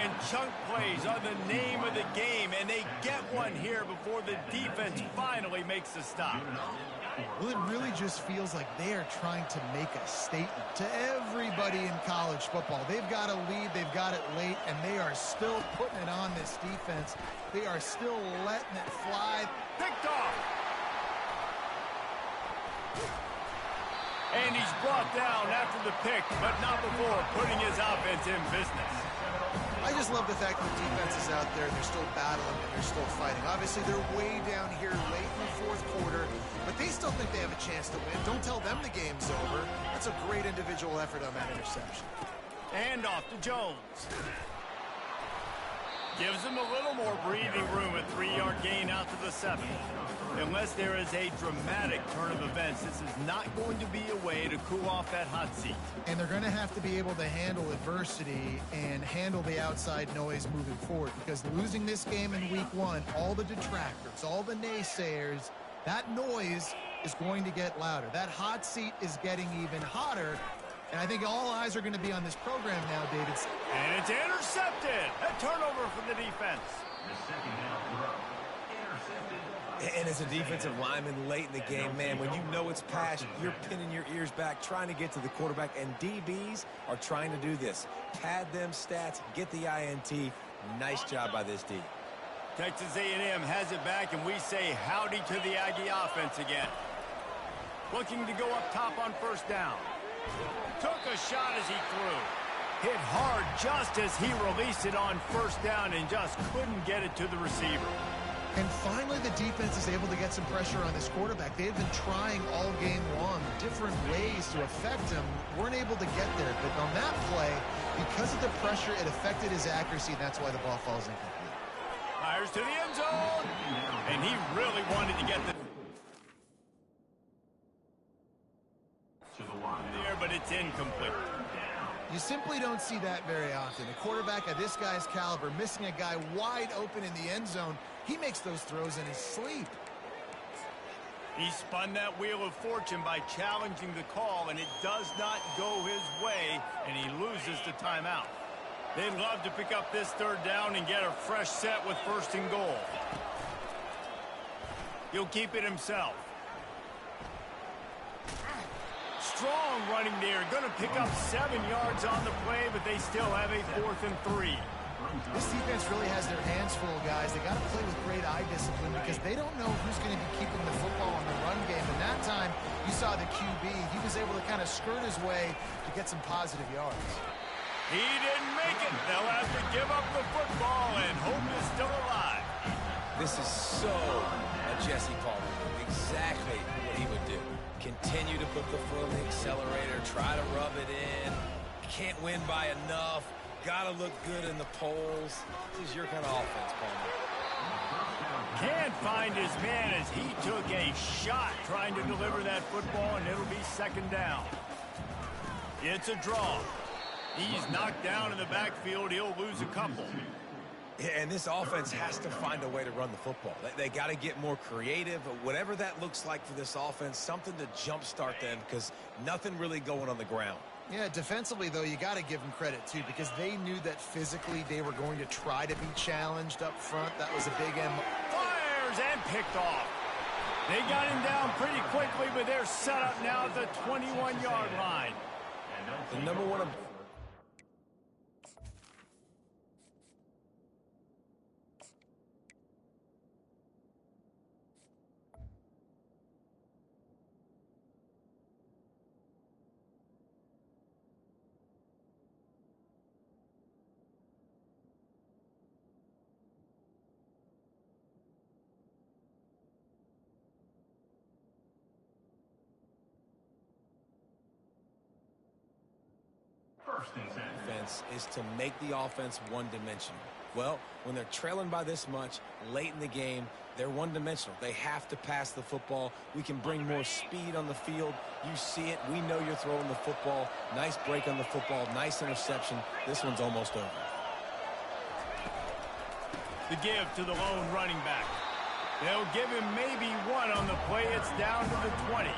And chunk plays are the name of the game, and they get one here before the defense finally makes the stop.
Well, it really just feels like they are trying to make a statement to everybody in college football. They've got a lead, they've got it late, and they are still putting it on this defense. They are still letting it fly.
Picked off. And he's brought down after the pick, but not before putting his offense in business.
I just love the fact that the defense is out there. They're still battling and they're still fighting. Obviously, they're way down here late in the fourth quarter, but they still think they have a chance to win. Don't tell them the game's over. That's a great individual effort on that interception.
And off to Jones. Gives him a little more breathing room, a 3-yard gain out to the 7. Unless there is a dramatic turn of events, this is not going to be a way to cool off that hot seat.
And they're going to have to be able to handle adversity and handle the outside noise moving forward, because losing this game in week 1, all the detractors, all the naysayers, that noise is going to get louder. That hot seat is getting even hotter. And I think all eyes are going to be on this program now, David.
And it's intercepted. A turnover for the defense.
The second down throw. Intercepted.
And as a defensive lineman late in the game, man, when you know it's passed, you're pinning your ears back, trying to get to the quarterback, and DBs are trying to do this. Pad them stats, get the INT. Nice job by this D.
Texas A&M has it back, and we say howdy to the Aggie offense again. Looking to go up top on first down. Took a shot as he threw. Hit hard just as he released it on first down and just couldn't get it to the receiver.
And finally, the defense is able to get some pressure on this quarterback. They've been trying all game long different ways to affect him. Weren't able to get there. But on that play, because of the pressure, it affected his accuracy, and that's why the ball falls incomplete.
Fires to the end zone. And he really wanted to get the there, but it's incomplete.
You simply don't see that very often. A quarterback of this guy's caliber missing a guy wide open in the end zone. He makes those throws in his sleep.
He spun that wheel of fortune by challenging the call, and it does not go his way, and he loses the timeout. They'd love to pick up this third down and get a fresh set with first and goal. He'll keep it himself. Strong running there. Going to pick up 7 yards on the play, but they still have a 4th and 3.
This defense really has their hands full, guys. They got to play with great eye discipline because they don't know who's going to be keeping the football in the run game. And that time, you saw the QB. He was able to kind of skirt his way to get some positive yards.
He didn't make it. They'll have to give up the football, and hope is still alive.
This is so a Jesse Palmer move. Exactly what he would do. Continue to put the foot on the accelerator, try to rub it in. Can't win by enough. Got to look good in the polls. This is your kind of offense, Palmer.
Can't find his man as he took a shot trying to deliver that football, and it'll be second down. It's a draw. He's knocked down in the backfield. He'll lose a couple.
And this offense has to find a way to run the football. They got to get more creative. Whatever that looks like for this offense, something to jumpstart them because nothing really going on the ground.
Yeah, defensively, though, you got to give them credit, too, because they knew that physically they were going to try to be challenged up front. That was a big
Fires and picked off. They got him down pretty quickly, but they're set up now at the 21-yard line.
The number one. Defense is to make the offense one-dimensional. Well, when they're trailing by this much late in the game, they're one-dimensional. They have to pass the football. We can bring more speed on the field. You see it. We know you're throwing the football. Nice break on the football. Nice interception. This one's almost over.
The give to the lone running back. They'll give him maybe one on the play. It's down to the 20.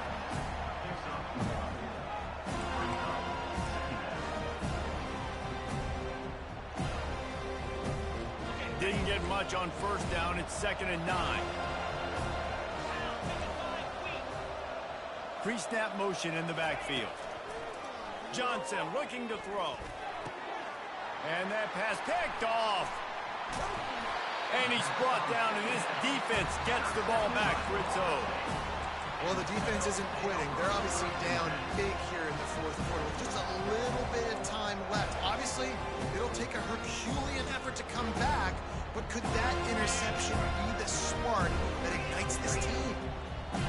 Didn't get much on first down. It's 2nd and 9. Pre-snap motion in the backfield. Johnson looking to throw. And that pass picked off. And he's brought down, and this defense gets the ball back for its own.
Well, the defense isn't quitting. They're obviously down big here in the fourth quarter with just a little bit of time left. Obviously, it'll take a Herculean effort to come back, but could that interception be the spark that ignites this team?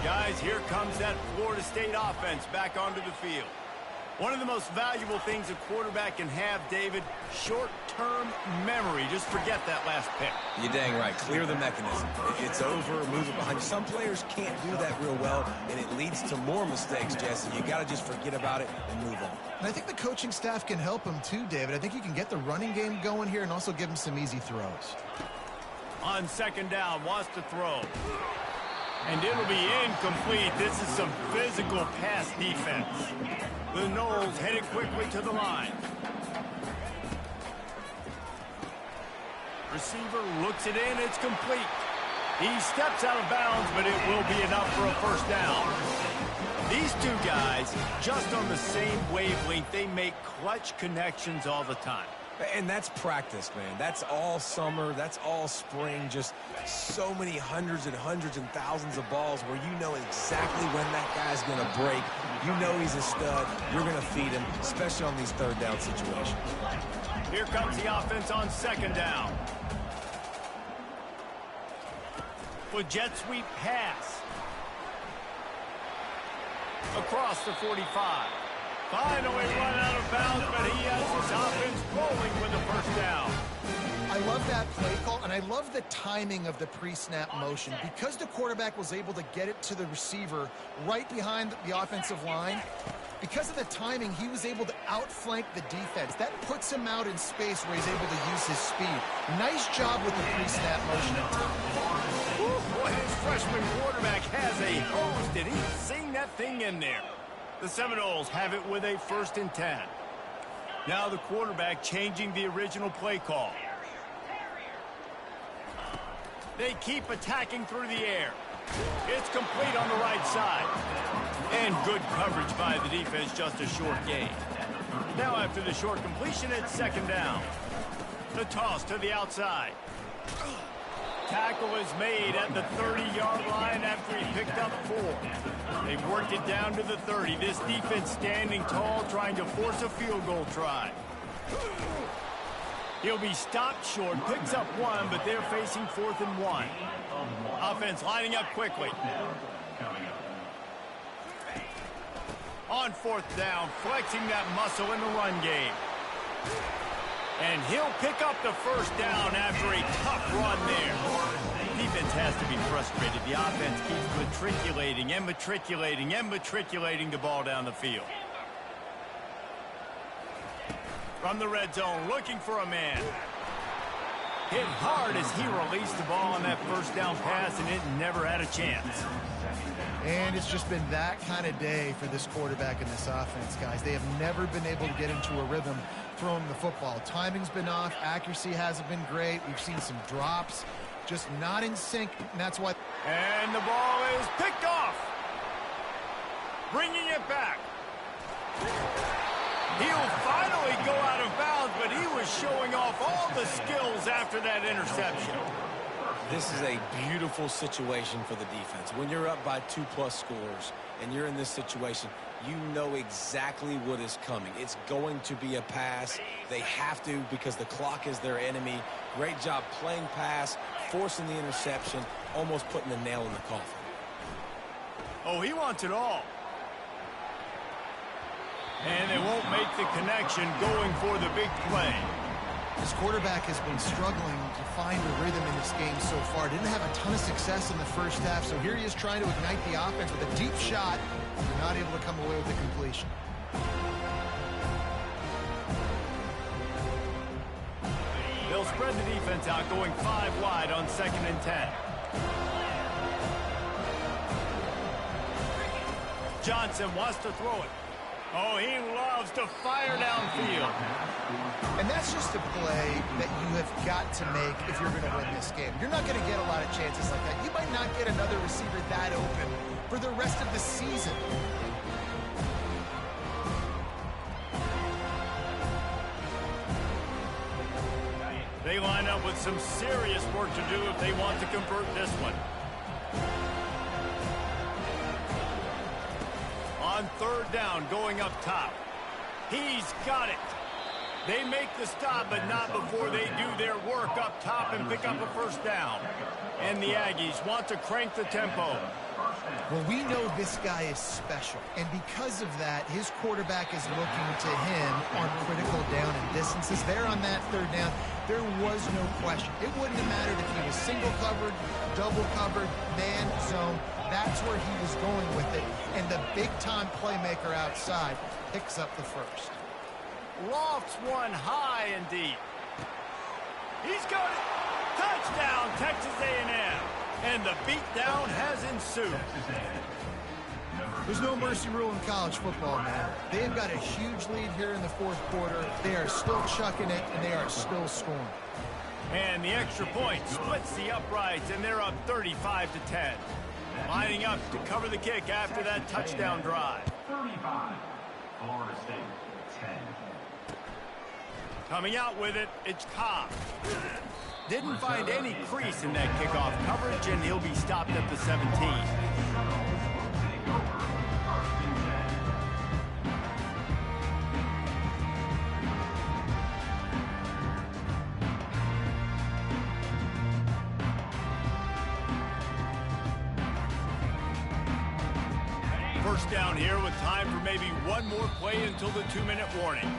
Guys, here comes that Florida State offense back onto the field. One of the most valuable things a quarterback can have, David, short-term memory. Just forget that last pick.
You're dang right. Clear the mechanism. It's over, move it behind you. Some players can't do that real well, and it leads to more mistakes, Jesse. You got to just forget about it and move on.
And I think the coaching staff can help him too, David. I think you can get the running game going here and also give him some easy throws.
On 2nd down, wants to throw. And it'll be incomplete. This is some physical pass defense. The Noles headed quickly to the line. Receiver looks it in. It's complete. He steps out of bounds, but it will be enough for a first down. These two guys, just on the same wavelength, they make clutch connections all the time.
And that's practice, man. That's all summer. That's all spring. Just so many hundreds and thousands of balls where you know exactly when that guy's going to break. You know he's a stud. You're going to feed him, especially on these 3rd down situations.
Here comes the offense on 2nd down. With jet sweep pass. Across the 45. Finally run out of bounds, but he has his offense rolling with the first down.
I love that play call, and I love the timing of the pre-snap motion. Because the quarterback was able to get it to the receiver right behind the offensive line, because of the timing, he was able to outflank the defense. That puts him out in space where he's able to use his speed. Nice job with the pre-snap motion and timing.
Boy, his freshman quarterback has a hose. Did he sing that thing in there? The Seminoles have it with a 1st and 10. Now the quarterback changing the original play call. They keep attacking through the air. It's complete on the right side. And good coverage by the defense, just a short gain. Now after the short completion, it's 2nd down. The toss to the outside. Tackle is made at the 30-yard line after he picked up 4. They've worked it down to the 30. This defense standing tall, trying to force a field goal try. He'll be stopped short, picks up 1, but they're facing 4th and 1. Offense lining up quickly. On 4th down, flexing that muscle in the run game. And he'll pick up the first down after a tough run there. Defense has to be frustrated. The offense keeps matriculating and matriculating and matriculating the ball down the field. From the red zone, looking for a man. Hit hard as he released the ball on that first down pass, and it never had a chance.
And it's just been that kind of day for this quarterback and this offense, guys. They have never been able to get into a rhythm throwing the football. Timing's been off. Accuracy hasn't been great. We've seen some drops, just not in sync, and that's why.
And the ball is picked off. Bringing it back. He'll finally go out of bounds, but he was showing off all the skills after that interception.
This is a beautiful situation for the defense. When you're up by 2+ scores and you're in this situation, you know exactly what is coming. It's going to be a pass. They have to because the clock is their enemy. Great job playing pass, forcing the interception, almost putting the nail in the coffin.
Oh, he wants it all. And they won't make the connection going for the big play.
This quarterback has been struggling to find a rhythm in this game so far. Didn't have a ton of success in the first half, so here he is trying to ignite the offense with a deep shot. They're not able to come away with the completion.
They'll spread the defense out, going 5 wide on 2nd and 10. Johnson wants to throw it. Oh, he loves to fire downfield.
And that's just a play that you have got to make if you're going to win this game. You're not going to get a lot of chances like that. You might not get another receiver that open for the rest of the season.
They line up with some serious work to do if they want to convert this one. On 3rd down, going up top. He's got it. They make the stop, but not before they do their work up top and pick up a 1st down. And the Aggies want to crank the tempo.
Well, we know this guy is special, and because of that, his quarterback is looking to him on critical down and distances. There on that 3rd down, there was no question. It wouldn't have mattered if he was single covered, double covered, man, zone. That's where he was going with it, and the big-time playmaker outside picks up the 1st.
Lofts one high and deep. He's got it. Touchdown, Texas A&M. And the beatdown has ensued.
There's no mercy rule in college football, man. They've got a huge lead here in the 4th quarter. They are still chucking it, and they are still scoring.
And the extra point splits the uprights, and they're up 35-10. Lining up to cover the kick after that touchdown drive.
35, Florida State, 10.
Coming out with it, it's Cobb. Didn't find any crease in that kickoff coverage, and he'll be stopped at the 17. First down here with time for maybe one more play until the 2-minute warning.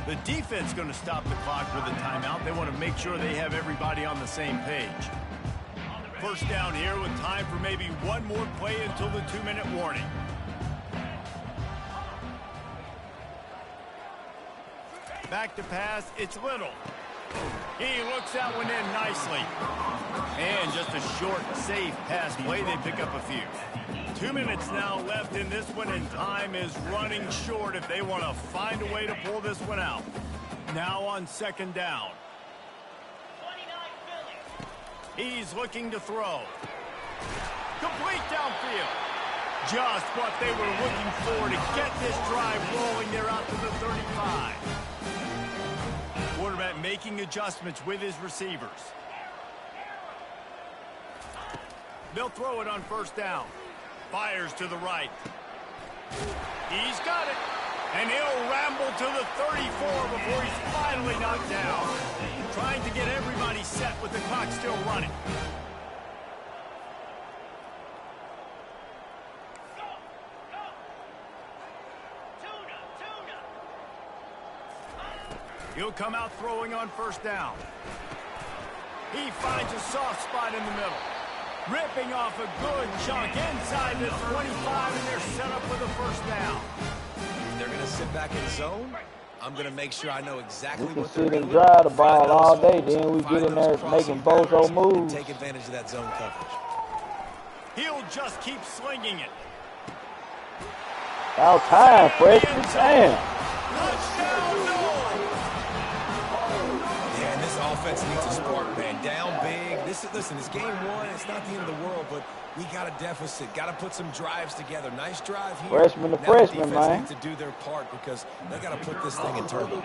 The defense going to stop the clock with a timeout. They want to make sure they have everybody on the same page. First down here with time for maybe one more play until the 2-minute warning. Back to pass, it's Little. He looks that one in nicely. And just a short, safe pass play. They pick up a few. 2 minutes now left in this one, and time is running short if they want to find a way to pull this one out. Now on 2nd down. He's looking to throw. Complete downfield. Just what they were looking for to get this drive rolling. They're out to the 35. Quarterback making adjustments with his receivers. They'll throw it on 1st down. Fires to the right. He's got it. And he'll ramble to the 34 before he's finally knocked down. Trying to get everybody set with the clock still running. He'll come out throwing on 1st down. He finds a soft spot in the middle. Ripping off a good chunk inside the 25, and they're set up with a 1st down.
If they're going to sit back in zone, I'm going to make sure I know exactly
we can
what they're
sit
doing.
and drive the ball all day, then we get in there making bozo moves.
Take advantage of that zone coverage.
He'll just keep slinging it.
Out time, freshman. Damn.
Touchdown, no!
Yeah, and this offense needs a spark, man. Down big. Listen, it's game one. It's not the end of the world, but we got a deficit. Got to put some drives together. Nice drive here.
Freshman to freshman, man.
Need to do their part because they got to put this thing in turbo.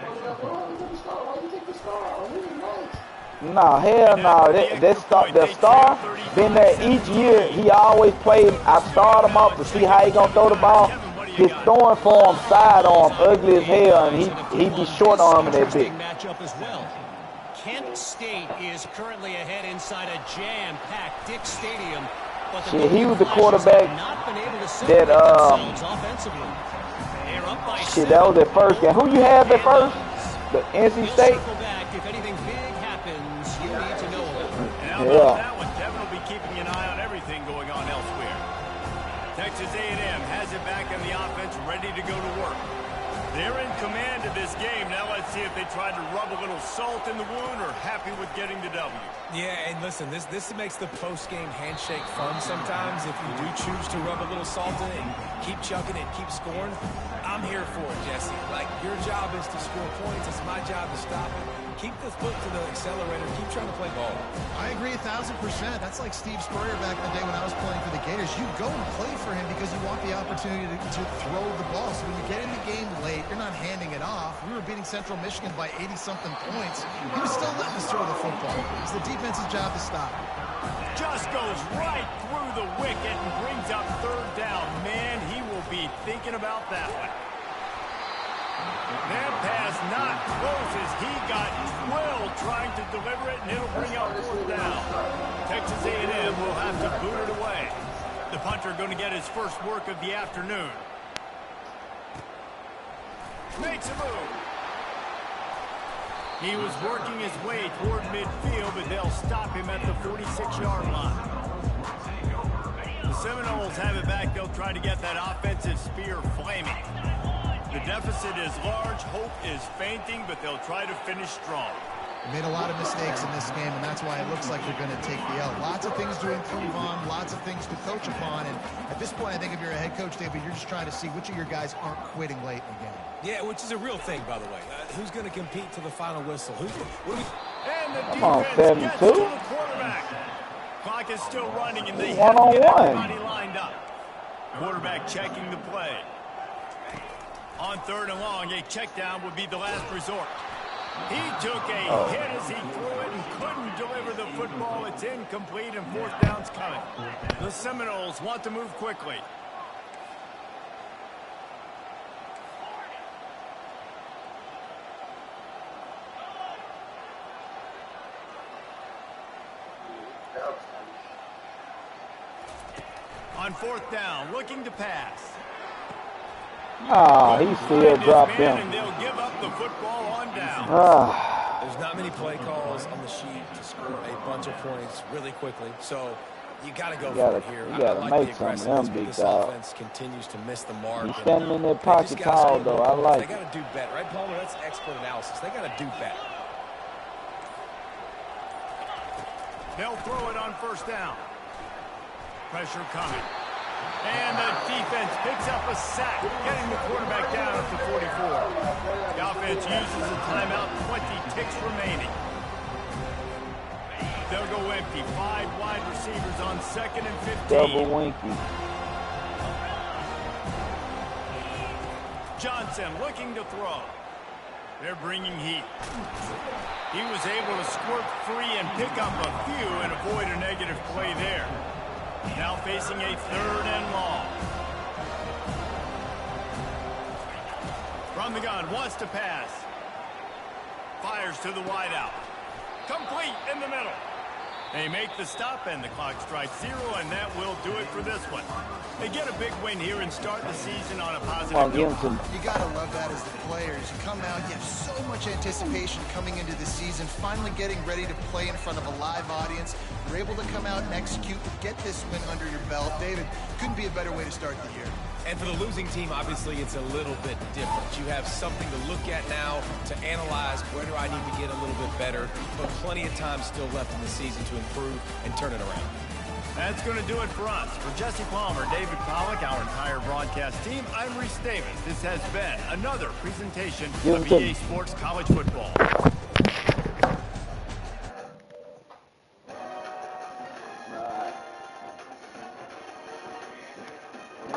Nah, hell no. The star been there each year. He always played. I started him up to see how he gonna throw the ball. His throwing form, sidearm, ugly as hell, and he be short arming that bitch.
Matchup as well. Kent State is currently ahead inside a jam-packed Dick Stadium. But
shit, he was the quarterback that
offensively. They're up by
shit, that was their first game. Who you had at first? The NC State.
If anything big happens, you need to know about it.
And that one, Devin will be keeping an eye on everything going on elsewhere. Texas A&M has it back on the offense, ready to go to work. They're in command of this game. Now let's see if they try to rub a little salt in the wound or happy with getting the W.
Yeah, and listen, this makes the post-game handshake fun sometimes. If you do choose to rub a little salt in it and keep chucking it, keep scoring, I'm here for it, Jesse. Like, your job is to score points. It's my job to stop it. Keep the foot to the accelerator. Keep trying to play ball.
I agree 1,000%. That's like Steve Spurrier back in the day when I was playing for the Gators. You go and play for him because you want the opportunity to throw the ball. So when you get in the game late, you're not handing it off. We were beating Central Michigan by 80-something points. He was still letting us throw the football. It's the defense's job to stop it.
Just goes right through the wicket and brings up third down. Man, he will be thinking about that one. That pass not close as he got drilled trying to deliver it, and it'll bring up fourth down. Texas A&M will have to boot it away. The punter going to get his first work of the afternoon. Makes a move. He was working his way toward midfield, but they'll stop him at the 46-yard line. The Seminoles have it back. They'll try to get that offensive spear flaming. The deficit is large. Hope is fainting, but they'll try to finish strong.
They made a lot of mistakes in this game, and that's why it looks like they're going to take the L. Lots of things to improve on, lots of things to coach upon, and at this point, I think if you're a head coach, David, you're just trying to see which of your guys aren't quitting late in the game.
Yeah, which is a real thing, by the way. Who's going to compete to the final whistle?
And the defense gets to the quarterback. Clock is still running, and they have to get everybody lined up. Quarterback checking the play. On third and long, a check down would be the last resort. He took a hit as he threw it and couldn't deliver the football. It's incomplete, and fourth down's coming. The Seminoles want to move quickly. On fourth down, looking to pass.
Ah, he still dropped him.
And they'll give up the football on down.
There's not many play calls on the sheet to score a bunch of points really quickly, so you got to go for it here.
You got to make some of them, big dog.
Offense continues to miss the mark.
He's standing in that pocket tall, though. I like it.
They got to do better, right, Palmer? That's expert analysis. They got to do better.
They'll throw it on first down. Pressure coming. And the defense picks up a sack, getting the quarterback down at the 44. The offense uses a timeout, 20 ticks remaining. They'll go empty. 5 wide receivers on second and 15.
Double winky.
Johnson looking to throw. They're bringing heat. He was able to squirt free and pick up a few and avoid a negative play there. Now facing a third and long. From the gun, wants to pass. Fires to the wideout. Complete in the middle. They make the stop, and the clock strikes 0, and that will do it for this one. They get a big win here and start the season on a positive note.
You got to love that as the players. You come out, you have so much anticipation coming into the season, finally getting ready to play in front of a live audience. You're able to come out and execute, get this win under your belt. David, couldn't be a better way to start the year.
And for the losing team, obviously, it's a little bit different. You have something to look at now to analyze where do I need to get a little bit better, but plenty of time still left in the season to improve and turn it around.
That's going to do it for us. For Jesse Palmer, David Pollack, our entire broadcast team, I'm Reese Davis. This has been another presentation of EA Sports College Football.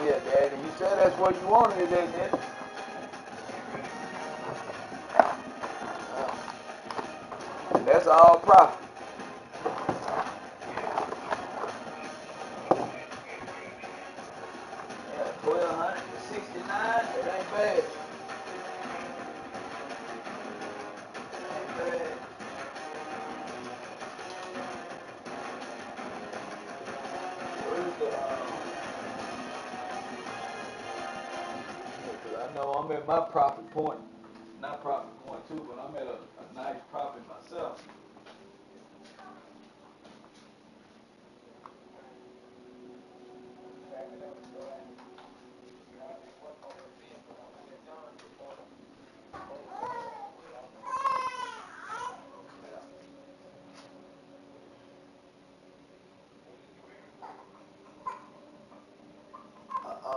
Yeah, Daddy, you said that's what you wanted, didn't it? And that's all profit. Yeah, 1,269. It ain't bad. Ain't bad. Where's the? Because I know I'm at my profit point. Not profit point too, but I'm at a nice profit myself.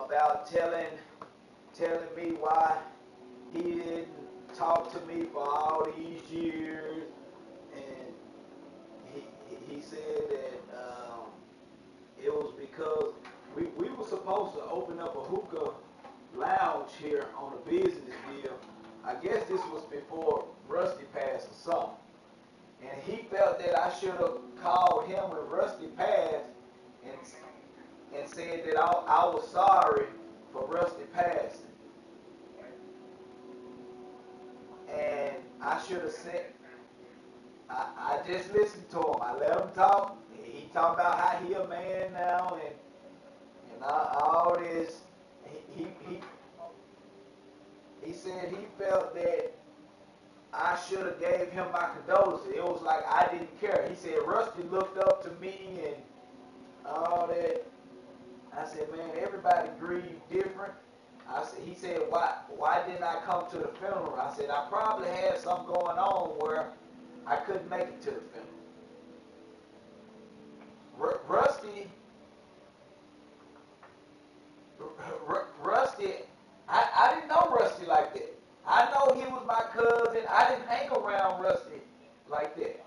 About telling me why he didn't talk to me for all these years, and he said that it was because we were supposed to open up a hookah lounge here on a business deal. I guess this was before Rusty passed or something. And he felt that I should have called him when Rusty passed and said that I was sorry for Rusty passing. And I should have said, I just listened to him. I let him talk. He talked about how he a man now and all this. He said he felt that I should have gave him my condolences. It was like I didn't care. He said Rusty looked up to me and all that. I said, man, everybody grieved different. He said, why didn't I come to the funeral? I said, I probably had something going on where I couldn't make it to the funeral. Rusty, I didn't know Rusty like that. I know he was my cousin. I didn't hang around Rusty like that.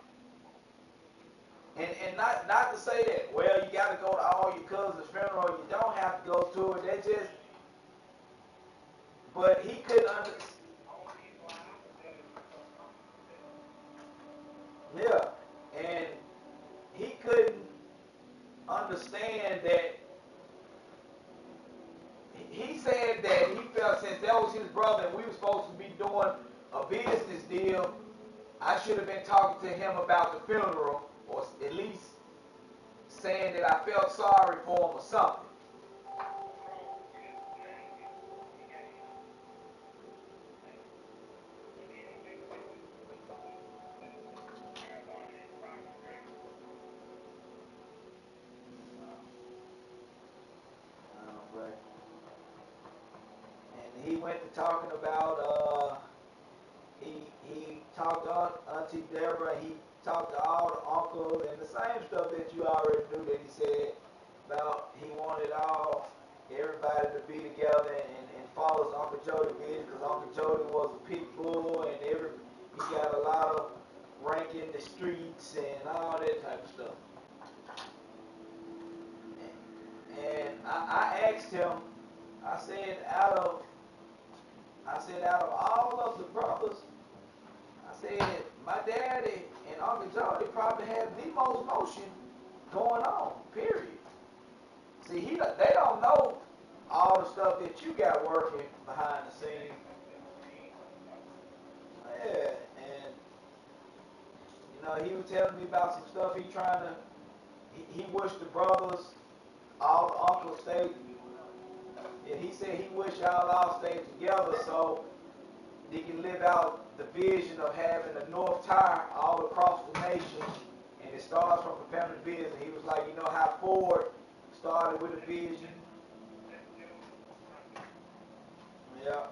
And not to say that, well, you got to go to all your cousins' funeral. You don't have to go to it. They just, but he couldn't understand. Yeah, and he couldn't understand that. He said that he felt since that was his brother and we were supposed to be doing a business deal, I should have been talking to him about the funeral, or at least saying that I felt sorry for him or something. And he went to talking about he talked to Auntie Deborah, he talked to all the uncles and the same stuff that you already knew that he said about he wanted everybody to be together and follow his Uncle Jody vision because Uncle Jody was a pit bull and he got a lot of rank in the streets and all that type of stuff. And I asked him, I said out of all of the brothers, I said, my daddy and Uncle Jody probably have the most motion going on, period. See, they don't know all the stuff that you got working behind the scenes. Yeah, and, he was telling me about some stuff he wished the brothers, all the uncles stayed, and he said he wished y'all all stayed together so they can live out the vision of having a North Tire all across the nation, and it starts from a family business. He was like, how Ford started with a vision. Yeah.